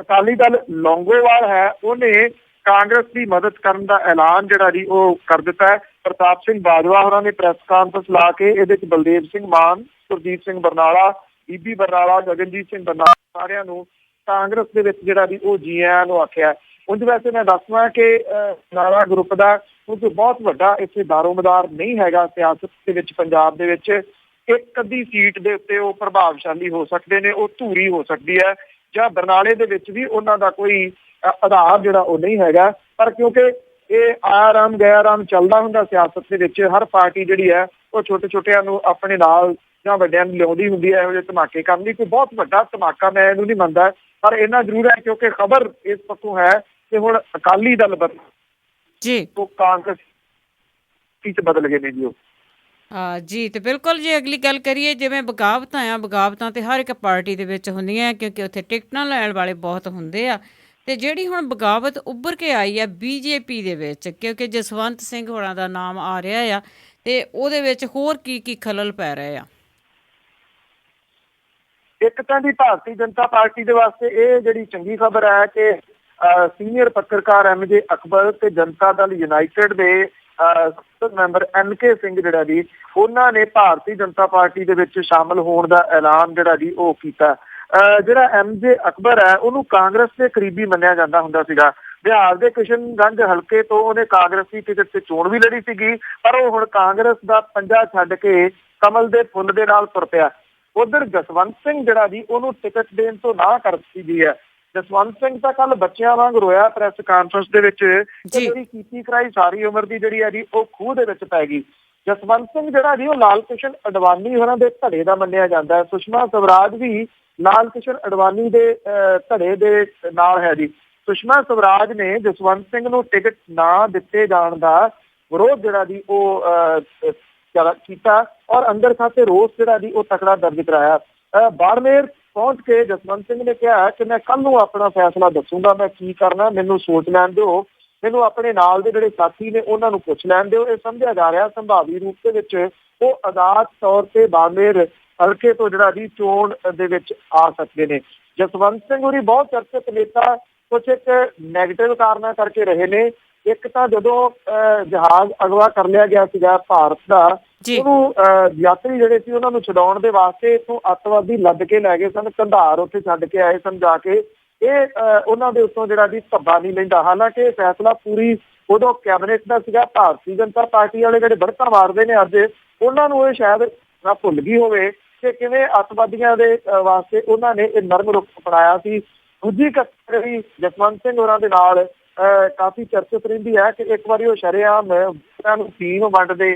ਅਕਾਲੀ ਦਲ ਲੌਂਗੋਵਾਲ ਹੈ ਉਹਨੇ ਕਾਂਗਰਸ ਦੀ ਮਦਦ ਕਰਨ ਦਾ ਐਲਾਨ ਜਿਹੜਾ ਜੀ ਉਹ ਕਰ ਦਿੱਤਾ ਹੈ। ਪ੍ਰਤਾਪ ਸਿੰਘ ਬਾਜਵਾ ਹੋਰਾਂ ਨੇ ਪ੍ਰੈਸ ਕਾਨਫਰੰਸ ਲਾ ਕੇ ਇਹਦੇ ਚ ਬਲਦੇਵ ਸਿੰਘ ਮਾਨ, ਸੁਰਜੀਤ ਸਿੰਘ ਬਰਨਾਲਾ, ਬੀਬੀ ਬਰਨਾਲਾ, ਗਗਨਜੀਤ ਸਿੰਘ ਬਰਨਾਲਾ ਸਾਰਿਆਂ ਨੂੰ ਕਾਂਗਰਸ ਦੇ ਵਿੱਚ ਜਿਹੜਾ ਵੀ ਉਹ ਜੀ ਆਇਆਂ ਨੂੰ ਆਖਿਆ। ਉਂਝ ਵੈਸੇ ਮੈਂ ਦੱਸਦਾ ਕਿ ਨਾਰਾ ਗਰੁੱਪ ਦਾ ਕਿਉਂਕਿ ਬਹੁਤ ਵੱਡਾ ਇੱਥੇ ਦਾਰੋਮਦਾਰ ਨਹੀਂ ਹੈਗਾ ਸਿਆਸਤ ਦੇ ਵਿੱਚ। ਪੰਜਾਬ ਦੇ ਵਿੱਚ ਇੱਕ ਅੱਧੀ ਸੀਟ ਦੇ ਉੱਤੇ ਉਹ ਪ੍ਰਭਾਵਸ਼ਾਲੀ ਹੋ ਸਕਦੇ ਨੇ, ਉਹ ਧੂਰੀ ਹੋ ਸਕਦੀ ਹੈ, ਜਾਂ ਬਰਨਾਲੇ ਦੇ ਵਿੱਚ ਵੀ ਉਹਨਾਂ ਦਾ ਕੋਈ ਆਧਾਰ ਜਿਹੜਾ ਉਹ ਨਹੀਂ ਹੈਗਾ। ਪਰ ਕਿਉਂਕਿ ਇਹ ਆਰਾਮ ਗੈਰਾਮ ਚੱਲਦਾ ਹੁੰਦਾ ਸਿਆਸਤ ਦੇ ਵਿੱਚ, ਹਰ ਪਾਰਟੀ ਜਿਹੜੀ ਹੈ ਉਹ ਛੋਟੇ ਛੋਟਿਆਂ ਨੂੰ ਆਪਣੇ ਨਾਲ ਜਾਂ ਵੱਡਿਆਂ ਨੂੰ ਲਿਆਉਂਦੀ ਹੁੰਦੀ ਹੈ ਇਹੋ ਜਿਹੇ ਧਮਾਕੇ ਕਰਨ ਲਈ। ਕੋਈ ਬਹੁਤ ਵੱਡਾ ਧਮਾਕਾ ਮੈਂ ਇਹਨੂੰ ਨਹੀਂ ਮੰਨਦਾ, ਪਰ ਇੰਨਾ ਜ਼ਰੂਰ ਹੈ ਕਿਉਂਕਿ ਖਬਰ ਇਸ ਪੱਖੋਂ ਹੈ ਕਿ ਹੁਣ ਅਕਾਲੀ ਦਲ ਜੀ ਉਹ ਕਾਂਗਰਸ ਵਿੱਚ ਬਦਲ ਗਏ ਨੇ ਜੀ ਉਹ। ਜੀ ਤੇ ਬਿਲਕੁਲ। ਜੇ ਅਗਲੀ ਗੱਲ ਕਰੀਏ ਜਿਵੇਂ ਬਗਾਵਤਾਂ ਤੇ ਹਰ ਇੱਕ ਪਾਰਟੀ ਦੇ ਵਿੱਚ ਹੁੰਦੀਆਂ ਕਿਉਂਕਿ ਉੱਥੇ ਟਿਕਟਾਂ ਲੈਣ ਵਾਲੇ ਬਹੁਤ ਹੁੰਦੇ ਆ। ਤੇ ਜਿਹੜੀ ਹੁਣ ਬਗਾਵਤ ਉੱਭਰ ਕੇ ਆਈ ਆ BJP ਦੇ ਵਿੱਚ, ਕਿਉਂਕਿ ਜਸਵੰਤ ਸਿੰਘ ਹੋਰਾਂ ਦਾ ਨਾਮ ਆ ਰਿਹਾ ਆ ਤੇ ਉਹਦੇ ਵਿੱਚ ਹੋਰ ਕੀ ਖਲਲ ਪੈ ਰਹੇ ਆ? ਇੱਕ ਤਾਂ ਦੀ ਭਾਰਤੀ ਜਨਤਾ ਪਾਰਟੀ ਦੇ ਵਾਸਤੇ ਇਹ ਜਿਹੜੀ ਚੰਗੀ ਖਬਰ ਹੈ ਕਿ ਸੀਨੀਅਰ ਪੱਤਰਕਾਰ MJ ਅਕਬਰ ਤੇ ਜਨਤਾ ਦਲ ਯੂਨਾਈਟਿਡ ਦੇ ਮੈਂਬਰ NK ਸਿੰਘ ਜਿਹੜਾ ਜੀ ਉਹਨਾਂ ਨੇ ਭਾਰਤੀ ਜਨਤਾ ਪਾਰਟੀ ਦੇ ਵਿੱਚ ਸ਼ਾਮਲ ਹੋਣ ਦਾ ਐਲਾਨ ਜਿਹੜਾ ਜੀ ਉਹ ਕੀਤਾ। ਜਿਹੜਾ MJ ਅਕਬਰ ਹੈ ਉਹਨੂੰ ਕਾਂਗਰਸ ਦੇ ਕਰੀਬੀ ਮੰਨਿਆ ਜਾਂਦਾ ਹੁੰਦਾ ਸੀਗਾ। ਬਿਹਾਰ ਦੇ ਕਿਸ਼ਨਗੰਜ ਹਲਕੇ ਤੋਂ ਉਹਨੇ ਕਾਂਗਰਸੀ ਟਿਕਟ ਤੇ ਚੋਣ ਵੀ ਲੜੀ ਸੀਗੀ, ਪਰ ਉਹ ਹੁਣ ਕਾਂਗਰਸ ਦਾ ਪੰਜਾ ਛੱਡ ਕੇ ਕਮਲ ਦੇ ਫੁੱਲ ਦੇ ਨਾਲ ਤੁਰ ਪਿਆ। ਉਧਰ ਜਸਵੰਤ ਸਿੰਘ ਜਿਹੜਾ ਜੀ ਉਹਨੂੰ ਟਿਕਟ ਦੇਣ ਤੋਂ ਨਾਂਹ ਕਰ ਦਿੱਤੀ ਗਈ ਹੈ। ਜਸਵੰਤ ਸਿੰਘ ਤਾਂ ਕੱਲ ਬੱਚਿਆਂ ਵਾਂਗ ਰੋਇਆ ਪ੍ਰੈਸ ਕਾਨਫਰੰਸ ਦੇ ਵਿੱਚ, ਜਿਹੜੀ ਕੀਤੀ ਕਰਾਈ ਸਾਰੀ ਉਮਰ ਦੀ ਜਿਹੜੀ ਹੈ ਜੀ ਉਹ ਖੂਹ ਦੇ ਵਿੱਚ ਪੈ ਗਈ। ਜਸਵੰਤ ਸਿੰਘ ਜਿਹੜਾ ਜੀ ਉਹ ਲਾਲ ਕ੍ਰਿਸ਼ਨ ਅਡਵਾਨੀ ਹੋਰਾਂ ਦੇ ਧੜੇ ਦਾ ਮੰਨਿਆ ਜਾਂਦਾ ਹੈ। ਸੁਸ਼ਮਾ ਸਵਰਾਜ ਵੀ ਲਾਲ ਕ੍ਰਿਸ਼ਨ ਅਡਵਾਨੀ ਦੇ ਧੜੇ ਦੇ ਨਾਲ ਹੈ ਜੀ। ਸੁਸ਼ਮਾ ਸਵਰਾਜ ਨੇ ਜਸਵੰਤ ਸਿੰਘ ਨੂੰ ਟਿਕਟ ਨਾ ਦਿੱਤੇ ਜਾਣ ਦਾ ਵਿਰੋਧ ਜਿਹੜਾ ਜੀ ਉਹ ਕੀਤਾ ਔਰ ਅੰਦਰ ਖਾਤੇ ਰੋਸ ਜਿਹੜਾ ਜੀ ਉਹ ਤਕੜਾ ਦਰਜ ਕਰਾਇਆ। ਬਾੜਮੇਰ ਪਹੁੰਚ ਕੇ ਜਸਵੰਤ ਸਿੰਘ ਨੇ ਕਿਹਾ ਕਿ ਮੈਂ ਕੱਲ ਨੂੰ ਆਪਣਾ ਫੈਸਲਾ ਦੱਸੂਗਾ, ਮੈਂ ਕੀ ਕਰਨਾ ਮੈਨੂੰ ਸੋਚ ਲੈਣ ਦਿਓ। ਮੈਨੂੰ ਆਪਣੇ ਨਾਲ ਦੇ ਜਿਹੜੇ ਸਾਥੀ ਨੇ ਉਹਨਾਂ ਨੂੰ ਪੁੱਛ ਲੈਣ ਦਿਓ। ਇਹ ਸਮਝਿਆ ਜਾ ਰਿਹਾ ਸੰਭਾਵੀ ਰੂਪ ਦੇ ਵਿੱਚ ਉਹ ਆਜ਼ਾਦ ਤੌਰ ਤੇ ਬਾਮੇਰ ਹਲਕੇ ਤੋਂ ਜਿਹੜਾ ਜੀ ਚੋਣ ਦੇ ਵਿੱਚ ਆ ਸਕਦੇ ਨੇ। ਜਸਵੰਤ ਸਿੰਘ ਹੋਰੀ ਬਹੁਤ ਚਰਚਿਤ ਨੇਤਾ ਕੁਝ ਇੱਕ ਨੈਗੇਟਿਵ ਕਾਰਨਾਂ ਕਰਕੇ ਰਹੇ ਨੇ। ਇੱਕ ਤਾਂ ਜਦੋਂ ਜਹਾਜ਼ ਅਗਵਾ ਕਰ ਲਿਆ ਗਿਆ ਸੀਗਾ ਭਾਰਤ ਦਾ, ਉਹਨੂੰ ਯਾਤਰੀ ਜਿਹੜੇ ਸੀ ਉਹਨਾਂ ਨੂੰ ਛਡਾਉਣ ਦੇ ਵਾਸਤੇ ਇੱਥੋਂ ਅੱਤਵਾਦੀ ਲੱਦ ਕੇ ਲੈ ਗਏ ਸਨ, ਕੰਧਾਰ ਉੱਥੇ ਛੱਡ ਕੇ ਆਏ ਸਨ ਜਾ ਕੇ। ਇਹ ਉਹਨਾਂ ਦੇ ਉੱਤੋਂ ਜਿਹੜਾ ਜੀ ਧੱਬਾ ਨਹੀਂ ਲੈਂਦਾ। ਹਾਲਾਂਕਿ ਇਹ ਫੈਸਲਾ ਪੂਰੀ ਉਦੋਂ ਕੈਬਨਿਟ ਦਾ ਸੀਗਾ। ਭਾਰਤੀ ਜਨਤਾ ਪਾਰਟੀ ਵਾਲੇ ਜਿਹੜੇ ਬੜਕਾ ਮਾਰਦੇ ਨੇ ਅੱਜ, ਉਹਨਾਂ ਨੂੰ ਇਹ ਸ਼ਾਇਦ ਨਾ ਭੁੱਲ ਗਈ ਹੋਵੇ ਕਿ ਕਿਵੇਂ ਅੱਤਵਾਦੀਆਂ ਦੇ ਵਾਸਤੇ ਉਹਨਾਂ ਨੇ ਇਹ ਨਰਮ ਰੁਖ ਅਪਣਾਇਆ ਸੀ। ਦੂਜੀ ਘਟਨਾ ਵੀ ਜਸਵੰਤ ਸਿੰਘ ਹੋਰਾਂ ਦੇ ਨਾਲ ਕਾਫੀ ਚਰਚਿਤ ਰਹਿੰਦੀ ਹੈ ਕਿ ਇੱਕ ਵਾਰੀ ਉਹ ਸ਼ਰੇਆਮ ਉਹਨਾਂ ਨੂੰ ਟੀਮ ਵੰਡਦੇ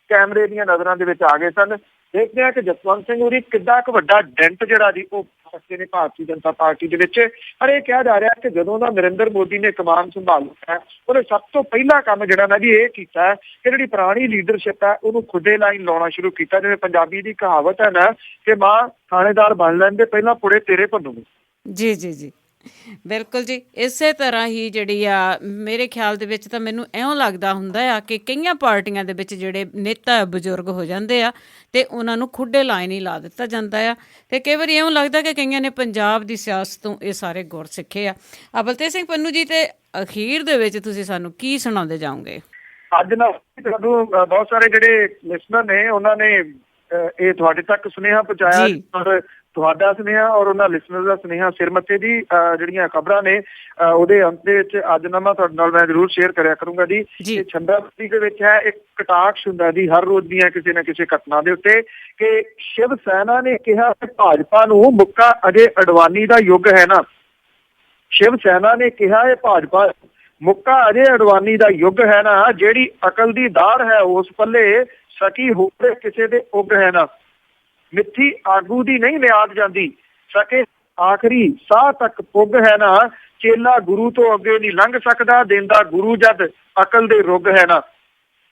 ਕੈਮਰੇ ਦੀਆਂ ਨਜ਼ਰਾਂ ਦੇ ਵਿੱਚ ਆ ਗਏ ਸਨ। ਦੇਖਦੇ ਹਾਂ ਕਿ ਜਸਵੰਤ ਸਿੰਘ ਹੋਰੀ ਕਿੱਡਾ ਕੁ ਵੱਡਾ ਡੈਂਟ ਜਿਹੜਾ ਜੀ ਉਹ ਸਕਦੇ ਨੇ ਭਾਰਤੀ ਜਨਤਾ ਪਾਰਟੀ ਦੇ ਵਿੱਚ। ਪਰ ਇਹ ਕਿਹਾ ਜਾ ਰਿਹਾ ਕਿ ਜਦੋਂ ਦਾ ਨਰਿੰਦਰ ਮੋਦੀ ਨੇ ਕਮਾਨ ਸੰਭਾਲਿਆ, ਉਹਨੇ ਸਭ ਤੋਂ ਪਹਿਲਾ ਕੰਮ ਜਿਹੜਾ ਨਾ ਜੀ ਇਹ ਕੀਤਾ ਕਿ ਜਿਹੜੀ ਪੁਰਾਣੀ ਲੀਡਰਸ਼ਿਪ ਹੈ ਉਹਨੂੰ ਖੁੱਡੇ ਲਾਈਨ ਲਾਉਣਾ ਸ਼ੁਰੂ ਕੀਤਾ। ਜਿਵੇਂ ਪੰਜਾਬੀ ਦੀ ਕਹਾਵਤ ਹੈ ਨਾ ਕਿ ਮਾਂ ਥਾਣੇਦਾਰ ਬਣ ਲੈਂਦੇ ਪਹਿਲਾਂ ਪੁੜੇ ਤੇਰੇ ਭੰਨੂਗੇ। ਜੀ ਜੀ ਜੀ, ਬਿਲਕੁਲ ਜੀ। ਇਸੇ ਤਰ੍ਹਾਂ ਹੀ ਜਿਹੜੀ ਆ ਮੇਰੇ ਖਿਆਲ ਦੇ ਵਿੱਚ ਤਾਂ ਮੈਨੂੰ ਇਉਂ ਲੱਗਦਾ ਹੁੰਦਾ ਆ ਕਿ ਕਈਆਂ ਪਾਰਟੀਆਂ ਦੇ ਵਿੱਚ ਜਿਹੜੇ ਨੇਤਾ ਬਜ਼ੁਰਗ ਹੋ ਜਾਂਦੇ ਆ ਤੇ ਉਹਨਾਂ ਨੂੰ ਖੁੱਡੇ ਲਾਈਨ ਹੀ ਲਾ ਦਿੱਤਾ ਜਾਂਦਾ ਆ। ਤੇ ਕਈ ਵਾਰੀ ਇਉਂ ਲੱਗਦਾ ਕਿ ਕਈਆਂ ਨੇ ਪੰਜਾਬ ਦੀ ਸਿਆਸਤ ਤੋਂ ਇਹ ਸਾਰੇ ਗੁਰ ਸਿੱਖੇ ਆ। ਬਲਤੇਜ ਸਿੰਘ ਪੰਨੂ ਜੀ, ਤੇ ਅਖੀਰ ਦੇ ਵਿੱਚ ਤੁਸੀਂ ਸਾਨੂੰ ਕੀ ਸੁਣਾਉਂਦੇ ਜਾਓਗੇ? ਅੱਜ ਨਾ ਤੁਹਾਨੂੰ ਬਹੁਤ ਸਾਰੇ ਜਿਹੜੇ ਲਿਸਨਰ ਨੇ ਉਹਨਾਂ ਨੇ ਇਹ ਤੁਹਾਡੇ ਤੱਕ ਸੁਨੇਹਾ ਪਹੁੰਚਾਇਆ। ਤੁਹਾਡਾ ਸੁਨੇਹਾ ਔਰ ਉਹਨਾਂ ਲਿਸਨਰ ਦਾ ਸੁਨੇਹਾ ਸਿਰ ਮੱਥੇ ਦੀ ਜਿਹੜੀਆਂ ਖਬਰਾਂ ਨੇ ਉਹਦੇ ਅੰਤ ਦੇ ਵਿੱਚ ਅੱਜ ਨਾ ਮੈਂ ਤੁਹਾਡੇ ਨਾਲ ਮੈਂ ਜ਼ਰੂਰ ਸ਼ੇਅਰ ਕਰਿਆ ਕਰੂੰਗਾ ਜੀ। ਇਹ ਛੰਦਾਪਤੀ ਦੇ ਵਿੱਚ ਹੈ ਇੱਕ ਕਟਾਕਸ਼ ਹੁੰਦਾ ਜੀ ਹਰ ਰੋਜ਼ ਦੀਆਂ ਕਿਸੇ ਨਾ ਕਿਸੇ ਘਟਨਾ ਦੇ ਉੱਤੇ ਕਿ ਸ਼ਿਵ ਸੈਨਾ ਨੇ ਕਿਹਾ ਕਿ ਭਾਜਪਾ ਨੂੰ ਮੁੱਕਾ ਅਜੇ ਅਡਵਾਨੀ ਦਾ ਯੁੱਗ ਹੈ ਨਾ। ਸ਼ਿਵ ਸੈਨਾ ਨੇ ਕਿਹਾ ਇਹ ਭਾਜਪਾ ਮੁੱਕਾ ਅਜੇ ਅਡਵਾਨੀ ਦਾ ਯੁੱਗ ਹੈ ਨਾ। ਜਿਹੜੀ ਅਕਲ ਦੀ ਦਾੜ ਹੈ ਉਸ ਪੱਲੇ ਸਕੀ ਹੋਵੇ ਕਿਸੇ ਦੇ ਉੱਗ ਹੈ ਨਾ। ਮਿੱਠੀ ਆਗੂ ਦੀ ਨਹੀਂ ਮਿਆਦ ਜਾਂਦੀ ਸਕੇ ਆਖਰੀ ਸਾਹ ਤੱਕ ਪੁੱਗ ਹੈ ਨਾ। ਚੇਲਾ ਗੁਰੂ ਤੋਂ ਅੱਗੇ ਨਹੀਂ ਲੰਘ ਸਕਦਾ ਦਿੰਦਾ ਗੁਰੂ ਜਦ ਅਕਲ ਦੇ ਰੁੱਗ ਹੈ ਨਾ।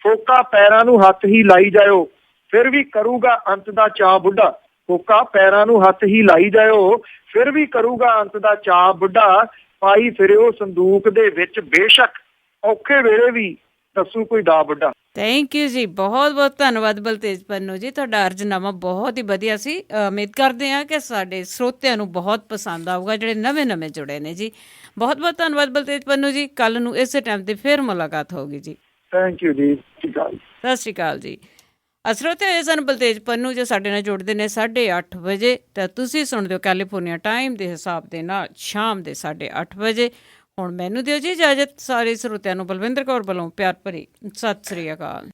ਫੋਕਾ ਪੈਰਾਂ ਨੂੰ ਹੱਥ ਹੀ ਲਾਈ ਜਾਇਓ ਫਿਰ ਵੀ ਕਰੂਗਾ ਅੰਤ ਦਾ ਚਾਅ ਬੁੱਢਾ। ਫੋਕਾ ਪੈਰਾਂ ਨੂੰ ਹੱਥ ਹੀ ਲਾਈ ਜਾਇਓ ਫਿਰ ਵੀ ਕਰੂਗਾ ਅੰਤ ਦਾ ਚਾਅ ਬੁੱਢਾ। ਪਾਈ ਫਿਰਿਓ ਸੰਦੂਕ ਦੇ ਵਿੱਚ ਬੇਸ਼ੱਕ ਔਖੇ ਵੇਲੇ ਵੀ ਦੱਸੂ ਕੋਈ ਦਾ ਬੁੱਢਾ। ਥੈਂਕ ਯੂ ਜੀ, ਬਹੁਤ ਬਹੁਤ ਧੰਨਵਾਦ ਬਲਤੇਜ ਪੰਨੂ ਜੀ। ਤੁਹਾਡਾ ਅਰਜ਼ਨਾਮਾ ਬਹੁਤ ਹੀ ਵਧੀਆ ਸੀ। ਉਮੀਦ ਕਰਦੇ ਹਾਂ ਕਿ ਸਾਡੇ ਸਰੋਤਿਆਂ ਨੂੰ ਬਹੁਤ ਪਸੰਦ ਆਊਗਾ ਜਿਹੜੇ ਨਵੇਂ ਜੁੜੇ ਨੇ ਜੀ। ਬਹੁਤ ਬਹੁਤ ਧੰਨਵਾਦ ਬਲਤੇਜ ਪੰਨੂ ਜੀ। ਕੱਲ੍ਹ ਨੂੰ ਇਸੇ ਟਾਈਮ 'ਤੇ ਫਿਰ ਮੁਲਾਕਾਤ ਹੋਊਗੀ ਜੀ। ਥੈਂਕ ਯੂ ਜੀ। ਸਤਿ ਸ਼੍ਰੀ ਅਕਾਲ ਜੀ। ਸਰੋਤੇ ਹੋਏ ਸਨ ਬਲਤੇਜ ਪੰਨੂ ਜੋ ਸਾਡੇ ਨਾਲ ਜੁੜਦੇ ਨੇ 8:30 ਵਜੇ। ਤਾਂ ਤੁਸੀਂ ਸੁਣਦੇ ਹੋ ਕੈਲੀਫੋਰਨੀਆ ਟਾਈਮ ਦੇ ਹਿਸਾਬ ਦੇ ਨਾਲ ਸ਼ਾਮ ਦੇ 8:30 ਵਜੇ। ਹੁਣ ਮੈਨੂੰ ਦਿਓ ਜੀ ਇਜਾਜ਼ਤ। ਸਾਰੇ ਸਰੋਤਿਆਂ ਨੂੰ ਬਲਵਿੰਦਰ ਕੌਰ ਵੱਲੋਂ ਪਿਆਰ ਭਰੀ ਸਤਿ ਸ੍ਰੀ ਅਕਾਲ।